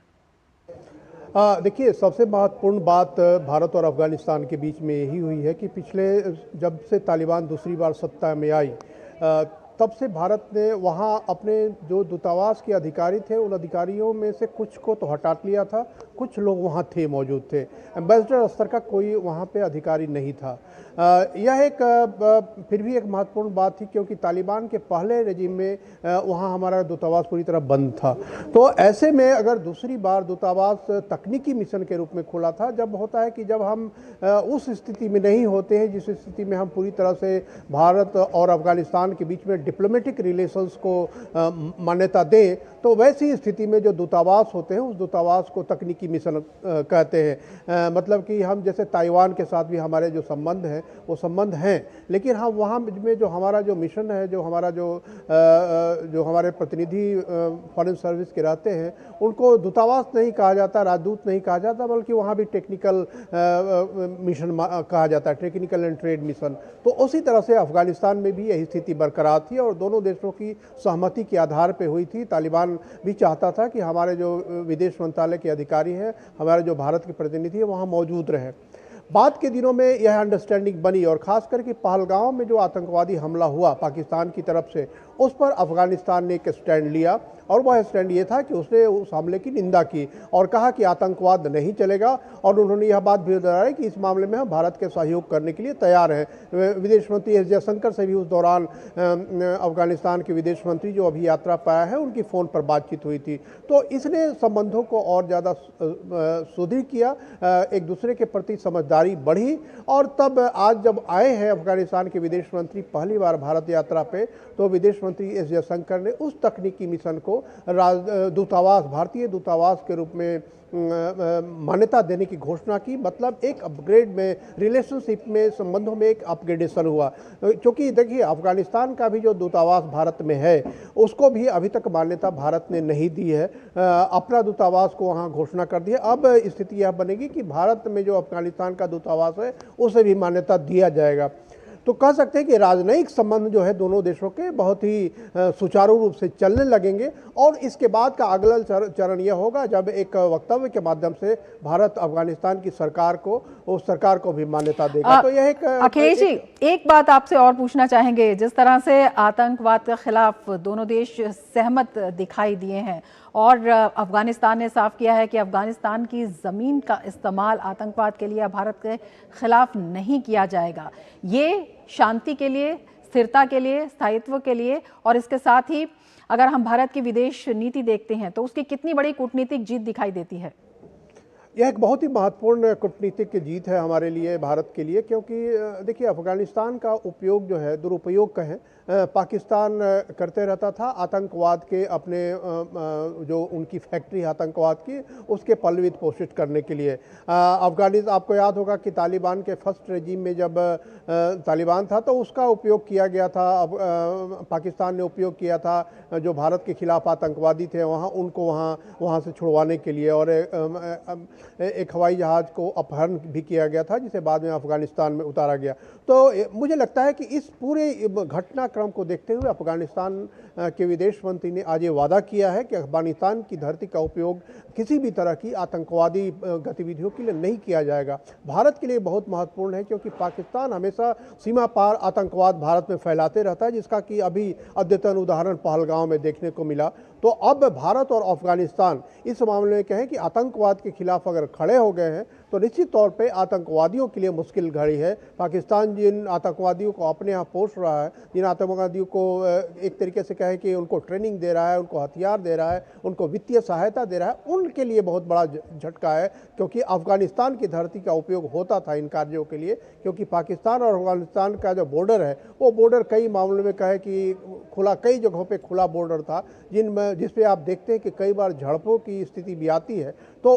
N: देखिए, सबसे महत्वपूर्ण बात भारत और अफगानिस्तान के बीच में यही हुई है कि पिछले जब से तालिबान दूसरी बार सत्ता में आई तब से भारत ने वहाँ अपने जो दूतावास के अधिकारी थे उन अधिकारियों में से कुछ को तो हटा लिया था, कुछ लोग वहाँ थे, मौजूद थे। एम्बेसडर स्तर का कोई वहाँ पे अधिकारी नहीं था। यह एक फिर भी एक महत्वपूर्ण बात थी क्योंकि तालिबान के पहले रेजिम में वहाँ हमारा दूतावास पूरी तरह बंद था। तो ऐसे में अगर दूसरी बार दूतावास तकनीकी मिशन के रूप में खुला था, जब होता है कि जब हम उस स्थिति में नहीं होते हैं जिस स्थिति में हम पूरी तरह से भारत और अफगानिस्तान के बीच में डिप्लोमेटिक रिलेशंस को मान्यता दें, तो वैसी स्थिति में जो दूतावास होते हैं उस दूतावास को तकनीकी मिशन कहते हैं। मतलब कि हम जैसे ताइवान के साथ भी हमारे जो संबंध हैं वो संबंध हैं, लेकिन हम वहाँ में जो हमारा जो मिशन है, जो हमारा जो हमारे प्रतिनिधि फॉरेन सर्विस के रहते हैं उनको दूतावास नहीं कहा जाता, राजदूत नहीं कहा जाता, बल्कि वहाँ भी टेक्निकल मिशन कहा जाता है, टेक्निकल एंड ट्रेड मिशन। तो उसी तरह से अफगानिस्तान में भी यही स्थिति बरकरार थी और दोनों देशों की सहमति के आधार पर हुई थी। तालिबान भी चाहता था कि हमारे जो विदेश मंत्रालय के अधिकारी हैं, हमारे जो भारत के प्रतिनिधि हैं वहाँ मौजूद रहे। बाद के दिनों में यह अंडरस्टैंडिंग बनी और ख़ास करके पहलगांव में जो आतंकवादी हमला हुआ पाकिस्तान की तरफ से, उस पर अफगानिस्तान ने एक स्टैंड लिया और वह स्टैंड ये था कि उसने उस हमले की निंदा की और कहा कि आतंकवाद नहीं चलेगा। और उन्होंने यह बात भी दोहराई कि इस मामले में हम भारत के सहयोग करने के लिए तैयार हैं। विदेश मंत्री एस जयशंकर से भी उस दौरान अफगानिस्तान के विदेश मंत्री जो अभी यात्रा पर आए हैं उनकी फ़ोन पर बातचीत हुई थी। तो इसने संबंधों को और ज़्यादा सुदृढ़ किया, एक दूसरे के प्रति समझदारी बढ़ी। और तब आज जब आए हैं अफगानिस्तान के विदेश मंत्री पहली बार भारत यात्रा पे, तो विदेश मंत्री एस जयशंकर ने उस तकनीकी मिशन को दूतावास, भारतीय दूतावास के रूप में मान्यता देने की घोषणा की। मतलब एक अपग्रेड में, रिलेशनशिप में, संबंधों में एक अपग्रेडेशन हुआ। क्योंकि देखिए, अफगानिस्तान का भी जो दूतावास भारत में है उसको भी अभी तक मान्यता भारत ने नहीं दी है। अपना दूतावास को वहाँ घोषणा कर दी है। अब स्थिति यह बनेगी कि भारत में जो अफगानिस्तान का दूतावास है उसे भी मान्यता दिया जाएगा। तो कह सकते हैं कि राजनयिक संबंध जो है दोनों देशों के बहुत ही सुचारू रूप से चलने लगेंगे। और इसके बाद का अगला चरण यह होगा जब एक वक्तव्य के माध्यम से भारत अफगानिस्तान की सरकार को, उस सरकार को भी मान्यता देगा। तो यह एक
A: अखिलेश जी, एक बात आपसे और पूछना चाहेंगे। जिस तरह से आतंकवाद के खिलाफ दोनों देश सहमत दिखाई दिए हैं और अफगानिस्तान ने साफ किया है कि अफगानिस्तान की ज़मीन का इस्तेमाल आतंकवाद के लिए भारत के खिलाफ नहीं किया जाएगा, ये शांति के लिए, स्थिरता के लिए, स्थायित्व के लिए, और इसके साथ ही अगर हम भारत की विदेश नीति देखते हैं तो उसकी कितनी बड़ी कूटनीतिक जीत दिखाई देती है?
N: यह एक बहुत ही महत्वपूर्ण कूटनीतिक जीत है हमारे लिए, भारत के लिए। क्योंकि देखिए, अफगानिस्तान का उपयोग जो है, दुरुपयोग कहें, पाकिस्तान करते रहता था आतंकवाद के, अपने जो उनकी फैक्ट्री आतंकवाद की, उसके पल्लवित पोषित करने के लिए। अफगानिस्तान, आपको याद होगा कि तालिबान के फर्स्ट रेजिम में जब तालिबान था तो उसका उपयोग किया गया था। पाकिस्तान ने उपयोग किया था जो भारत के खिलाफ आतंकवादी थे उनको वहाँ से छुड़वाने के लिए। और एक हवाई जहाज़ को अपहरण भी किया गया था जिसे बाद में अफगानिस्तान में उतारा गया। तो मुझे लगता है कि इस पूरे घटनाक्रम को देखते हुए अफगानिस्तान के विदेश मंत्री ने आज ये वादा किया है कि अफगानिस्तान की धरती का उपयोग किसी भी तरह की आतंकवादी गतिविधियों के लिए नहीं किया जाएगा। भारत के लिए बहुत महत्वपूर्ण है क्योंकि पाकिस्तान हमेशा सीमा पार आतंकवाद भारत में फैलाते रहता है, जिसका कि अभी अद्यतन उदाहरण पहलगांव में देखने को मिला। तो अब भारत और अफगानिस्तान इस मामले में कहें कि आतंकवाद के खिलाफ अगर खड़े हो गए हैं तो निश्चित तौर पे आतंकवादियों के लिए मुश्किल घड़ी है। पाकिस्तान जिन आतंकवादियों को अपने यहाँ पोष रहा है, जिन आतंकवादियों को एक तरीके से कहे कि उनको ट्रेनिंग दे रहा है, उनको हथियार दे रहा है, उनको वित्तीय सहायता दे रहा है, उनके लिए बहुत बड़ा झटका है। क्योंकि अफगानिस्तान की धरती का उपयोग होता था इन कार्यों के लिए, क्योंकि पाकिस्तान और अफगानिस्तान का जो बॉर्डर है वो बॉर्डर कई मामलों में कहे कि खुला, कई जगहों पर खुला बॉर्डर था जिसपे आप देखते हैं कि कई बार झड़पों की स्थिति भी आती है। तो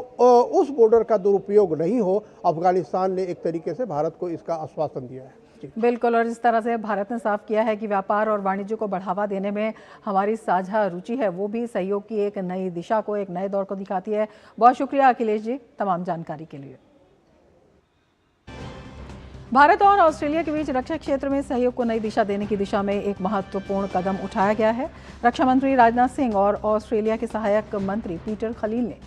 N: उस बॉर्डर का दुरुपयोग नहीं हो, अफगानिस्तान ने एक तरीके से भारत को इसका आश्वासन दिया है।
A: बिल्कुल, और इस तरह से भारत ने साफ किया है कि व्यापार और वाणिज्य को बढ़ावा देने में हमारी साझा रुचि है, वो भी सहयोग की एक नई दिशा को, एक नए दौर को दिखाती है। बहुत शुक्रिया अखिलेश जी तमाम जानकारी के लिए। भारत और ऑस्ट्रेलिया के बीच रक्षा क्षेत्र में सहयोग को नई दिशा देने की दिशा में एक महत्वपूर्ण कदम उठाया गया है। रक्षा मंत्री राजनाथ सिंह और ऑस्ट्रेलिया के सहायक मंत्री पीटर खलील ने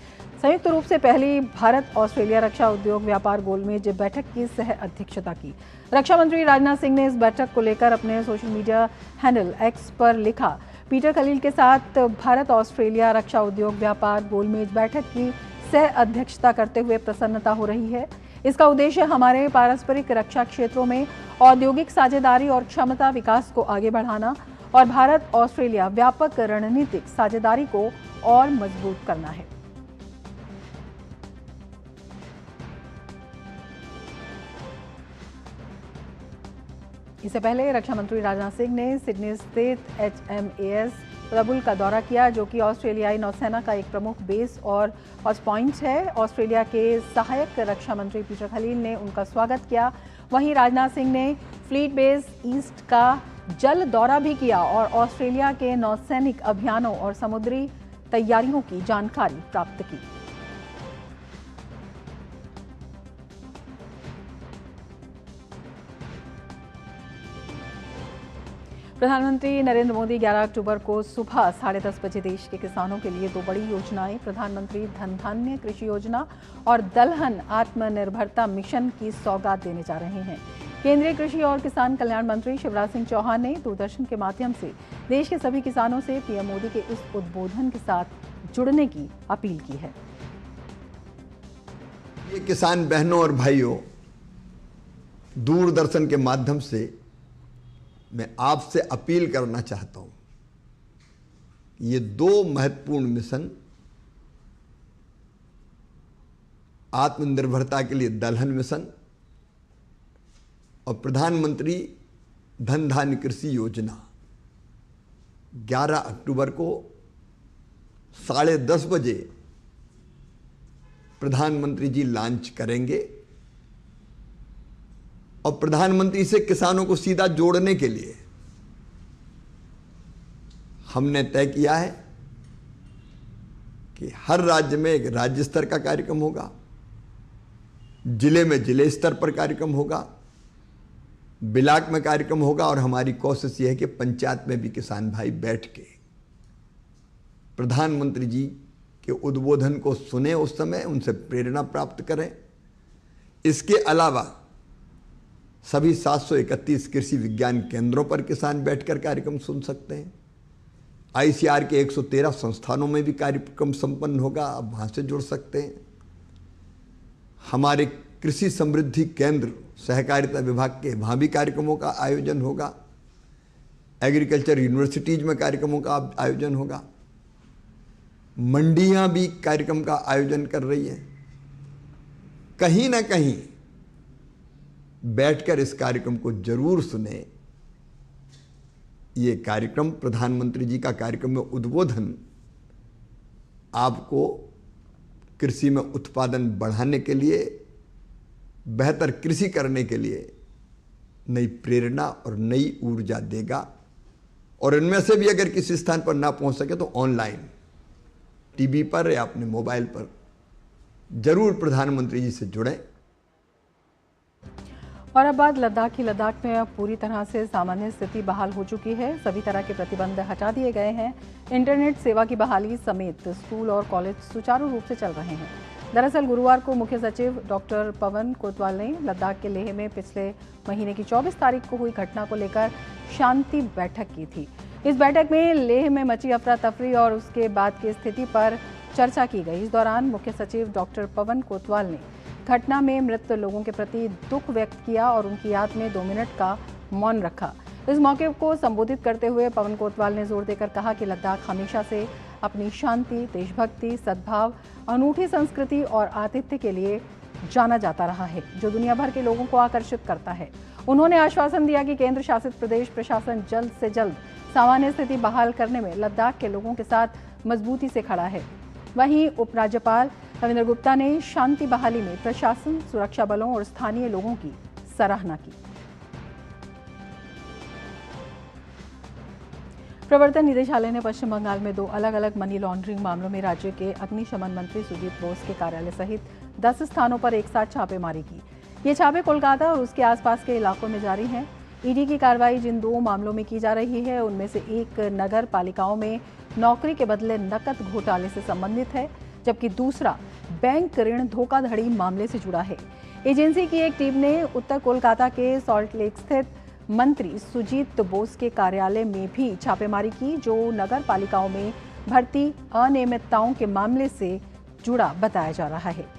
A: संयुक्त रूप से पहली भारत ऑस्ट्रेलिया रक्षा उद्योग व्यापार गोलमेज बैठक की सह अध्यक्षता की। रक्षा मंत्री राजनाथ सिंह ने इस बैठक को लेकर अपने सोशल मीडिया हैंडल एक्स पर लिखा, पीटर खलील के साथ भारत ऑस्ट्रेलिया रक्षा उद्योग व्यापार गोलमेज बैठक की सह अध्यक्षता करते हुए प्रसन्नता हो रही है। इसका उद्देश्य हमारे पारस्परिक रक्षा क्षेत्रों में औद्योगिक साझेदारी और क्षमता विकास को आगे बढ़ाना और भारत ऑस्ट्रेलिया व्यापक रणनीतिक साझेदारी को और मजबूत करना है। इससे पहले रक्षा मंत्री राजनाथ सिंह ने सिडनी स्थित HMAS प्रबुल का दौरा किया, जो कि ऑस्ट्रेलियाई नौसेना का एक प्रमुख बेस और हॉट पॉइंट है। ऑस्ट्रेलिया के सहायक रक्षा मंत्री पीटर खलील ने उनका स्वागत किया। वहीं राजनाथ सिंह ने फ्लीट बेस ईस्ट का जल दौरा भी किया और ऑस्ट्रेलिया के नौसैनिक अभियानों और समुद्री तैयारियों की जानकारी प्राप्त की। प्रधानमंत्री नरेंद्र मोदी 11 अक्टूबर को सुबह 10:30 बजे देश के किसानों के लिए दो बड़ी योजनाएं, प्रधानमंत्री धन धान्य कृषि योजना और दलहन आत्मनिर्भरता मिशन की सौगात देने जा रहे हैं। केंद्रीय कृषि और किसान कल्याण मंत्री शिवराज सिंह चौहान ने दूरदर्शन के माध्यम से देश के सभी किसानों से पीएम मोदी के इस उद्बोधन के साथ जुड़ने की अपील की है।
O: ये किसान बहनों और भाइयों, दूरदर्शन के माध्यम से मैं आपसे अपील करना चाहता हूं, ये दो महत्वपूर्ण मिशन, आत्मनिर्भरता के लिए दलहन मिशन और प्रधानमंत्री धन धान्य कृषि योजना, 11 अक्टूबर को 10:30 बजे प्रधानमंत्री जी लॉन्च करेंगे और प्रधानमंत्री से किसानों को सीधा जोड़ने के लिए हमने तय किया है कि हर राज्य में एक राज्य स्तर का कार्यक्रम होगा, जिले में जिले स्तर पर कार्यक्रम होगा, ब्लॉक में कार्यक्रम होगा और हमारी कोशिश यह है कि पंचायत में भी किसान भाई बैठ के प्रधानमंत्री जी के उद्बोधन को सुने, उस समय उनसे प्रेरणा प्राप्त करें। इसके अलावा सभी 731 कृषि विज्ञान केंद्रों पर किसान बैठकर कार्यक्रम सुन सकते हैं। आईसीआर के 113 संस्थानों में भी कार्यक्रम संपन्न होगा, आप वहाँ से जुड़ सकते हैं। हमारे कृषि समृद्धि केंद्र सहकारिता विभाग के वहाँ भी कार्यक्रमों का आयोजन होगा। एग्रीकल्चर यूनिवर्सिटीज में कार्यक्रमों का आयोजन होगा। मंडियाँ भी कार्यक्रम का आयोजन कर रही हैं। कहीं ना कहीं बैठकर इस कार्यक्रम को जरूर सुने। ये कार्यक्रम प्रधानमंत्री जी का कार्यक्रम में उद्बोधन आपको कृषि में उत्पादन बढ़ाने के लिए, बेहतर कृषि करने के लिए नई प्रेरणा और नई ऊर्जा देगा। और इनमें से भी अगर किसी स्थान पर ना पहुंच सके तो ऑनलाइन टीवी पर या अपने मोबाइल पर जरूर प्रधानमंत्री जी से जुड़ें।
A: और अब बात लद्दाख की। लद्दाख में अब पूरी तरह से सामान्य स्थिति बहाल हो चुकी है। सभी तरह के प्रतिबंध हटा दिए गए हैं। इंटरनेट सेवा की बहाली समेत स्कूल और कॉलेज सुचारू रूप से चल रहे हैं। दरअसल गुरुवार को मुख्य सचिव डॉक्टर पवन कोतवाल ने लद्दाख के लेह में पिछले महीने की 24 तारीख को हुई घटना को लेकर शांति बैठक की थी। इस बैठक में लेह में मची अफरा तफरी और उसके बाद की स्थिति पर चर्चा की गई। इस दौरान मुख्य सचिव डॉक्टर पवन कोतवाल ने घटना में मृत लोगों के प्रति दुख व्यक्त किया और उनकी याद में 2 मिनट का मौन रखा। इस मौके को संबोधित करते हुए पवन कोतवाल ने जोर देकर कहा कि लद्दाख हमेशा से अपनी शांति, देशभक्ति, सद्भाव, अनूठी संस्कृति और आतिथ्य के लिए जाना जाता रहा है, जो दुनिया भर के लोगों को आकर्षित करता है। उन्होंने आश्वासन दिया कि केंद्र शासित प्रदेश प्रशासन जल्द से जल्द सामान्य स्थिति बहाल करने में लद्दाख के लोगों के साथ मजबूती से खड़ा है। वहीं उपराज्यपाल रविंद्र गुप्ता ने शांति बहाली में प्रशासन, सुरक्षा बलों और स्थानीय लोगों की सराहना की। प्रवर्तन निदेशालय ने पश्चिम बंगाल में 2 अलग अलग मनी लॉन्ड्रिंग मामलों में राज्य के अग्निशमन मंत्री सुजीत बोस के कार्यालय सहित 10 स्थानों पर एक साथ छापेमारी की। ये छापे कोलकाता और उसके आसपास के इलाकों में जारी हैं। ईडी की कार्रवाई जिन 2 मामलों में की जा रही है, उनमें से एक नगर पालिकाओं में नौकरी के बदले नकद घोटाले से संबंधित है, जबकि दूसरा बैंक ऋण धोखाधड़ी मामले से जुड़ा है। एजेंसी की एक टीम ने उत्तर कोलकाता के सॉल्ट लेक स्थित मंत्री सुजीत बोस के कार्यालय में भी छापेमारी की, जो नगर पालिकाओं में भर्ती अनियमितताओं के मामले से जुड़ा बताया जा रहा है।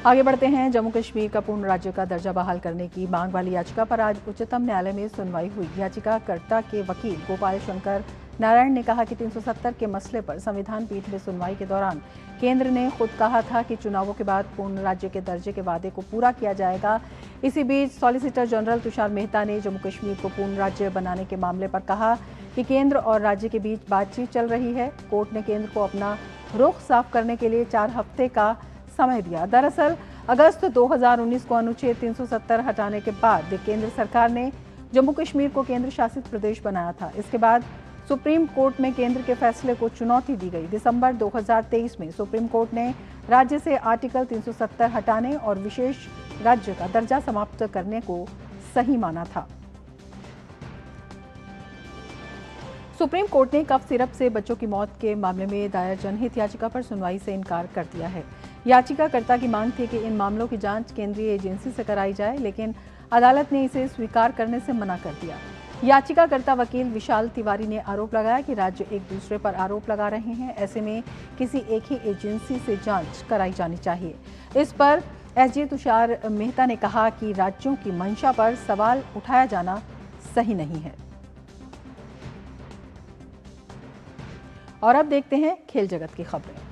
A: आगे बढ़ते हैं। जम्मू कश्मीर का पूर्ण राज्य का दर्जा बहाल करने की मांग वाली याचिका पर आज उच्चतम न्यायालय में सुनवाई हुई। याचिकाकर्ता के वकील गोपाल शंकर नारायण ने कहा कि 370 के मसले पर संविधान पीठ में सुनवाई के दौरान केंद्र ने खुद कहा था कि चुनावों के बाद पूर्ण राज्य के दर्जे के वादे को पूरा किया जाएगा। इसी बीच सॉलिसिटर जनरल तुषार मेहता ने जम्मू कश्मीर को पूर्ण राज्य बनाने के मामले पर कहा कि केंद्र और राज्य के बीच बातचीत चल रही है। कोर्ट ने केंद्र को अपना रुख साफ करने के लिए 4 हफ्ते का समय दिया। दरअसल अगस्त 2019 को अनुच्छेद 370 हटाने के बाद केंद्र सरकार ने जम्मू कश्मीर को केंद्र शासित प्रदेश बनाया था। इसके बाद सुप्रीम कोर्ट में केंद्र के फैसले को चुनौती दी गई। दिसंबर 2023 में सुप्रीम कोर्ट ने राज्य से आर्टिकल 370 हटाने और विशेष राज्य का दर्जा समाप्त करने को सही माना था। सुप्रीम कोर्ट ने कफ सिरप से बच्चों की मौत के मामले में दायर जनहित याचिका पर सुनवाई से इनकार कर दिया है। याचिकाकर्ता की मांग थी कि इन मामलों की जांच केंद्रीय एजेंसी से कराई जाए, लेकिन अदालत ने इसे स्वीकार करने से मना कर दिया। याचिकाकर्ता वकील विशाल तिवारी ने आरोप लगाया कि राज्य एक दूसरे पर आरोप लगा रहे हैं, ऐसे में किसी एक ही एजेंसी से जांच कराई जानी चाहिए। इस पर एसजे तुषार मेहता ने कहा कि राज्यों की मंशा पर सवाल उठाया जाना सही नहीं है। और अब देखते हैं खेल जगत की खबरें।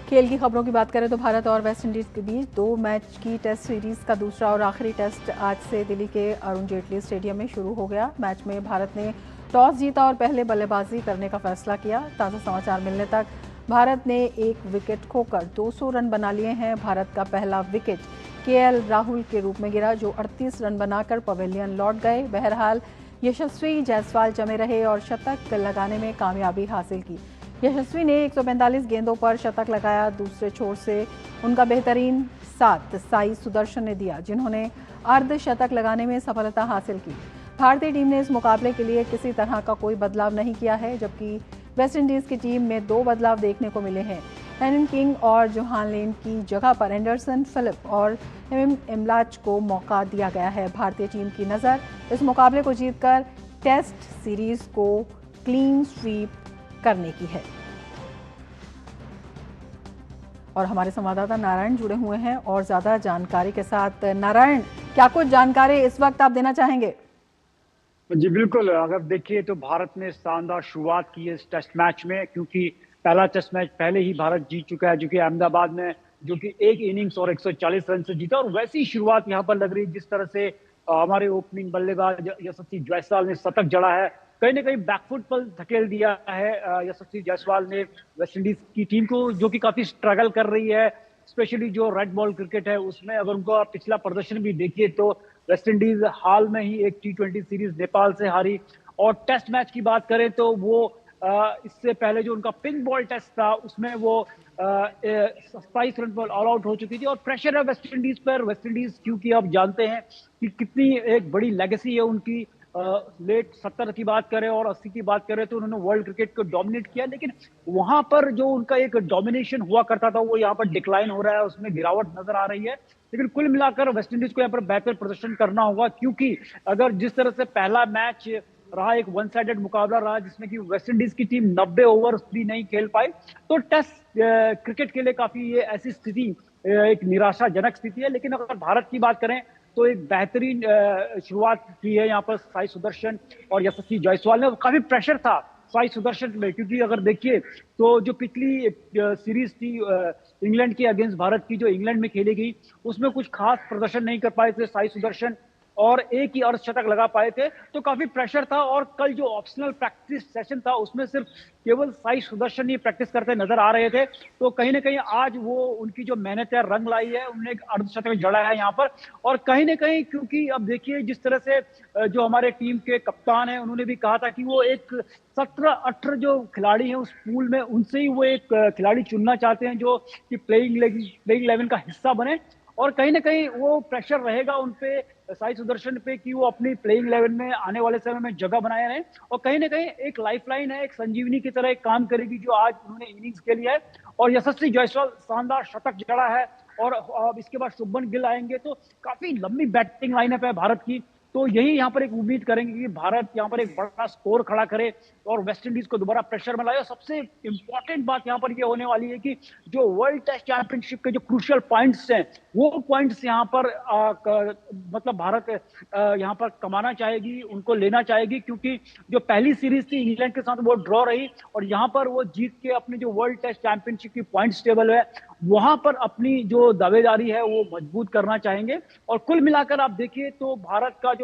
A: खेल की खबरों की बात करें तो भारत और वेस्टइंडीज के बीच 2 मैच की टेस्ट सीरीज का दूसरा और आखिरी टेस्ट आज से दिल्ली के अरुण जेटली स्टेडियम में शुरू हो गया। मैच में भारत ने टॉस जीता और पहले बल्लेबाजी करने का फैसला किया। ताज़ा समाचार मिलने तक भारत ने 1 विकेट खोकर 200 रन बना लिए हैं। भारत का पहला विकेट केएल राहुल के रूप में गिरा, जो 38 रन बनाकर पवेलियन लौट गए। बहरहाल यशस्वी जायसवाल जमे रहे और शतक लगाने में कामयाबी हासिल की। यशस्वी ने 145 गेंदों पर शतक लगाया। दूसरे छोर से उनका बेहतरीन साथ साई सुदर्शन ने दिया, जिन्होंने अर्धशतक लगाने में सफलता हासिल की। भारतीय टीम ने इस मुकाबले के लिए किसी तरह का कोई बदलाव नहीं किया है, जबकि वेस्टइंडीज की टीम में 2 बदलाव देखने को मिले हैं। एलन किंग और जोहान लेन की जगह पर एंडरसन, फिलिप और इमलाच को मौका दिया गया है। भारतीय टीम की नज़र इस मुकाबले को जीतकर टेस्ट सीरीज को क्लीन स्वीप करने की है। और हमारे संवाददाता नारायण जुड़े हुए हैं और ज्यादा जानकारी के साथ। नारायण, क्या कुछ जानकारी इस वक्त आप देना चाहेंगे?
P: जी बिल्कुल, अगर देखिए तो भारत ने शानदार शुरुआत की है इस टेस्ट मैच में, क्योंकि पहला टेस्ट मैच पहले ही भारत जीत चुका है, जो कि अहमदाबाद में, जो कि 1 इनिंग्स और 140 रन से जीता। और वैसी शुरुआत यहाँ पर लग रही है जिस तरह से हमारे ओपनिंग बल्लेबाज यशस्वी जायसवाल ने शतक जड़ा है। कहीं ना कहीं बैकफुट पर धकेल दिया है यशस्वी जायसवाल ने वेस्टइंडीज की टीम को, जो कि काफी स्ट्रगल कर रही है, स्पेशली जो रेड बॉल क्रिकेट है उसमें। अगर उनका पिछला प्रदर्शन भी देखिए तो वेस्टइंडीज हाल में ही एक T20 सीरीज नेपाल से हारी। और टेस्ट मैच की बात करें तो वो इससे पहले जो उनका पिंक बॉल टेस्ट था उसमें वो 27 रन पर ऑल आउट हो चुकी थी। और प्रेशर है वेस्टइंडीज पर। वेस्टइंडीज क्योंकि आप जानते हैं कि कितनी एक बड़ी लेगेसी है उनकी। लेट 70 की बात करें और 80 की बात करें तो उन्होंने वर्ल्ड क्रिकेट को डोमिनेट किया, लेकिन वहां पर जो उनका एक डोमिनेशन हुआ करता था वो यहाँ पर डिक्लाइन हो रहा है, उसमें गिरावट नजर आ रही है। लेकिन कुल मिलाकर वेस्टइंडीज को यहाँ पर बेहतर प्रदर्शन करना होगा, क्योंकि अगर जिस तरह से पहला मैच रहा, एक 1 साइडेड मुकाबला रहा जिसमें कि वेस्टइंडीज की टीम 90 ओवर भी नहीं खेल पाई, तो टेस्ट क्रिकेट के लिए काफी ये ऐसी स्थिति एक निराशाजनक स्थिति है। लेकिन अगर भारत की बात करें तो एक बेहतरीन शुरुआत की है यहाँ पर साई सुदर्शन और यशस्वी जायसवाल ने। काफी प्रेशर था साई सुदर्शन में, क्योंकि अगर देखिए तो जो पिछली सीरीज थी इंग्लैंड के अगेंस्ट भारत की, जो इंग्लैंड में खेली गई, उसमें कुछ खास प्रदर्शन नहीं कर पाए थे साई सुदर्शन और एक ही अर्धशतक लगा पाए थे, तो काफी प्रेशर था। और कल जो ऑप्शनल प्रैक्टिस सेशन था उसमें सिर्फ केवल साई सुदर्शन ही प्रैक्टिस करते नजर आ रहे थे। तो कहीं ना कहीं आज वो उनकी जो मेहनत है रंग लाई है, उन्होंने एक अर्धशतक जड़ा है यहाँ पर। और कहीं ना कहीं क्योंकि अब देखिए जिस तरह से जो हमारे टीम के कप्तान हैं उन्होंने भी कहा था कि वो एक 17-18 जो खिलाड़ी हैं उस पूल में, उनसे ही वो एक खिलाड़ी चुनना चाहते हैं जो कि प्लेइंग 11 का हिस्सा बने। और कहीं ना कहीं वो प्रेशर रहेगा उन पे, साई सुदर्शन पे, कि वो अपनी प्लेइंग 11 में आने वाले समय में जगह बनाए रहें। और कहीं ना कहीं एक लाइफलाइन है, एक संजीवनी की तरह एक काम करेगी जो आज उन्होंने इनिंग्स के लिए है। और यशस्वी जायसवाल शानदार शतक जड़ा है और अब इसके बाद शुभमन गिल आएंगे, तो काफी लंबी बैटिंग लाइनअप है भारत की। तो यही यहाँ पर एक उम्मीद करेंगे कि भारत यहाँ पर एक बड़ा स्कोर खड़ा करे और वेस्टइंडीज को दोबारा प्रेशर में लाए। और सबसे इंपॉर्टेंट बात यहाँ पर ये होने वाली है कि जो वर्ल्ड टेस्ट चैंपियनशिप के जो क्रूशियल पॉइंट्स हैं, वो पॉइंट्स यहाँ पर मतलब भारत यहाँ पर कमाना चाहेगी, उनको लेना चाहेगी, क्योंकि जो पहली सीरीज थी इंग्लैंड के साथ वो ड्रॉ रही और यहाँ पर वो जीत के अपने जो वर्ल्ड टेस्ट चैंपियनशिप की पॉइंट्स टेबल है वहां पर अपनी जो दावेदारी है वो मजबूत करना चाहेंगे। और कुल मिलाकर आप देखिए तो भारत का जो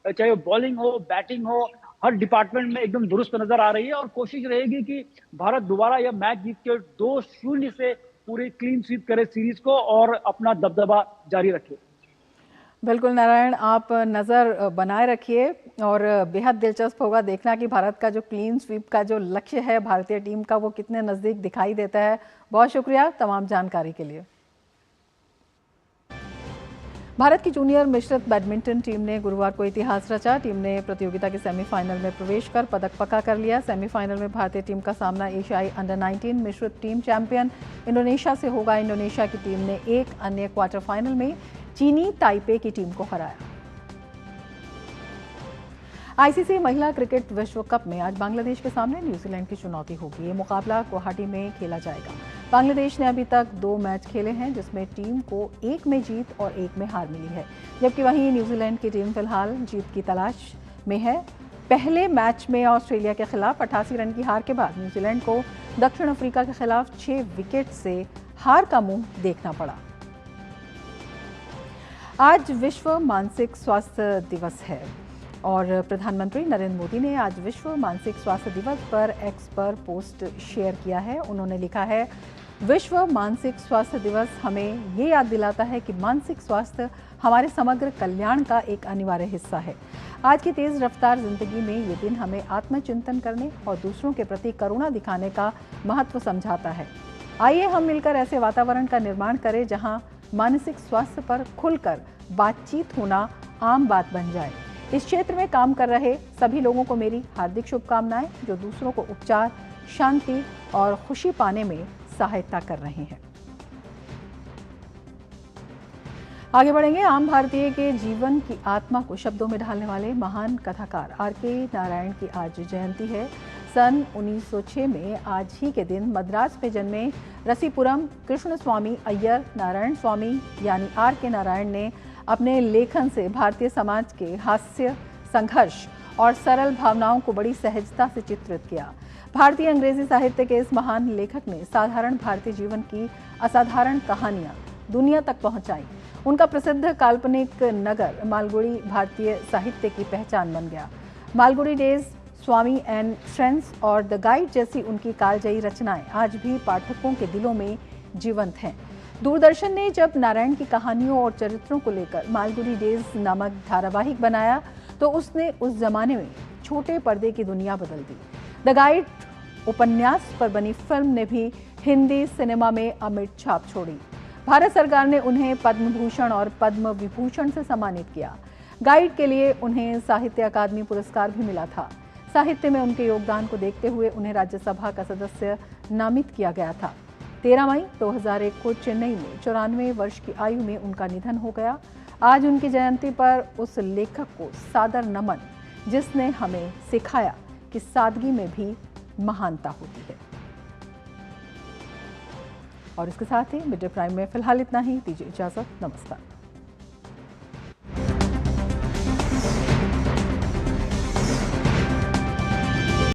P: चाहे बॉलिंग हो, बैटिंग हो, हर डिपार्टमेंट में एकदम दुरुस्त नजर आ रही है। और कोशिश रहेगी कि भारत दोबारा यह मैच जीत के 2-0 से पूरी क्लीन स्वीप करे सीरीज को और अपना दबदबा जारी रखे।
A: बिल्कुल नारायण, आप नज़र बनाए रखिए और बेहद दिलचस्प होगा देखना कि भारत का जो क्लीन स्वीप का जो लक्ष्य है भारतीय टीम का वो कितने नज़दीक दिखाई देता है। बहुत शुक्रिया तमाम जानकारी के लिए। भारत की जूनियर मिश्रित बैडमिंटन टीम ने गुरुवार को इतिहास रचा। टीम ने प्रतियोगिता के सेमीफाइनल में प्रवेश कर पदक पक्का कर लिया। सेमीफाइनल में भारतीय टीम का सामना एशियाई अंडर-19 मिश्रित टीम चैंपियन इंडोनेशिया से होगा। इंडोनेशिया की टीम ने एक अन्य क्वार्टर फाइनल में चीनी ताइपे की टीम को हराया। आईसीसी महिला क्रिकेट विश्व कप में आज बांग्लादेश के सामने न्यूजीलैंड की चुनौती होगी। ये मुकाबला गुवाहाटी में खेला जाएगा। बांग्लादेश ने अभी तक 2 मैच खेले हैं, जिसमें टीम को 1 में जीत और 1 में हार मिली है, जबकि वहीं न्यूजीलैंड की टीम फिलहाल जीत की तलाश में है। पहले मैच में ऑस्ट्रेलिया के खिलाफ 88 रन की हार के बाद न्यूजीलैंड को दक्षिण अफ्रीका के खिलाफ 6 विकेट से हार का मुंह देखना पड़ा। आज विश्व मानसिक स्वास्थ्य दिवस है और प्रधानमंत्री नरेंद्र मोदी ने आज विश्व मानसिक स्वास्थ्य दिवस पर एक्स पर पोस्ट शेयर किया है। उन्होंने लिखा है, विश्व मानसिक स्वास्थ्य दिवस हमें ये याद दिलाता है कि मानसिक स्वास्थ्य हमारे समग्र कल्याण का एक अनिवार्य हिस्सा है। आज की तेज रफ्तार जिंदगी में ये दिन हमें आत्मचिंतन करने और दूसरों के प्रति करुणा दिखाने का महत्व समझाता है। आइए हम मिलकर ऐसे वातावरण का निर्माण करें जहां मानसिक स्वास्थ्य पर खुलकर बातचीत होना आम बात बन जाए। इस क्षेत्र में काम कर रहे सभी लोगों को मेरी हार्दिक शुभकामनाएं, जो दूसरों को उपचार, शांति और खुशी पाने में सहायता कर रहे हैं। आगे बढ़ेंगे। आम भारतीय के जीवन की आत्मा को शब्दों में ढालने वाले महान कथाकार आर.के. नारायण की आज जयंती है। सन 1906 में आज ही के दिन मद्रास में जन्मे रसीपुरम कृष्ण स्वामी अय्यर नारायण स्वामी यानी आर.के. नारायण ने अपने लेखन से भारतीय समाज के हास्य, संघर्ष और सरल भावनाओं को बड़ी सहजता से चित्रित किया। भारतीय अंग्रेजी साहित्य के इस महान लेखक ने साधारण भारतीय जीवन की असाधारण कहानियां दुनिया तक पहुंचाई। उनका प्रसिद्ध काल्पनिक नगर मालगुडी भारतीय साहित्य की पहचान बन गया। Malgudi days, Swami and friends और द गाइड जैसी उनकी कालजयी रचनाएं आज भी पाठकों के दिलों में जीवंत हैं। दूरदर्शन ने जब नारायण की कहानियों और चरित्रों को लेकर मालगुडी डेज नामक धारावाहिक बनाया तो उसने उस जमाने में छोटे पर्दे की दुनिया बदल दी। द गाइड उपन्यास पर बनी फिल्म ने भी हिंदी सिनेमा में अमिट छाप छोड़ी। भारत सरकार ने उन्हें पद्म भूषण और पद्म विभूषण से सम्मानित किया। गाइड के लिए उन्हें साहित्य अकादमी पुरस्कार भी मिला था। साहित्य में उनके योगदान को देखते हुए उन्हें राज्यसभा का सदस्य नामित किया गया था। 13 मई 2001 को चेन्नई में 94 वर्ष की आयु में उनका निधन हो गया। आज उनकी जयंती पर उस लेखक को सादर नमन, जिसने हमें सिखाया कि सादगी में भी महानता होती है। और इसके साथ ही मिड डे प्राइम में फिलहाल इतना ही। दीजिए इजाजत। नमस्कार।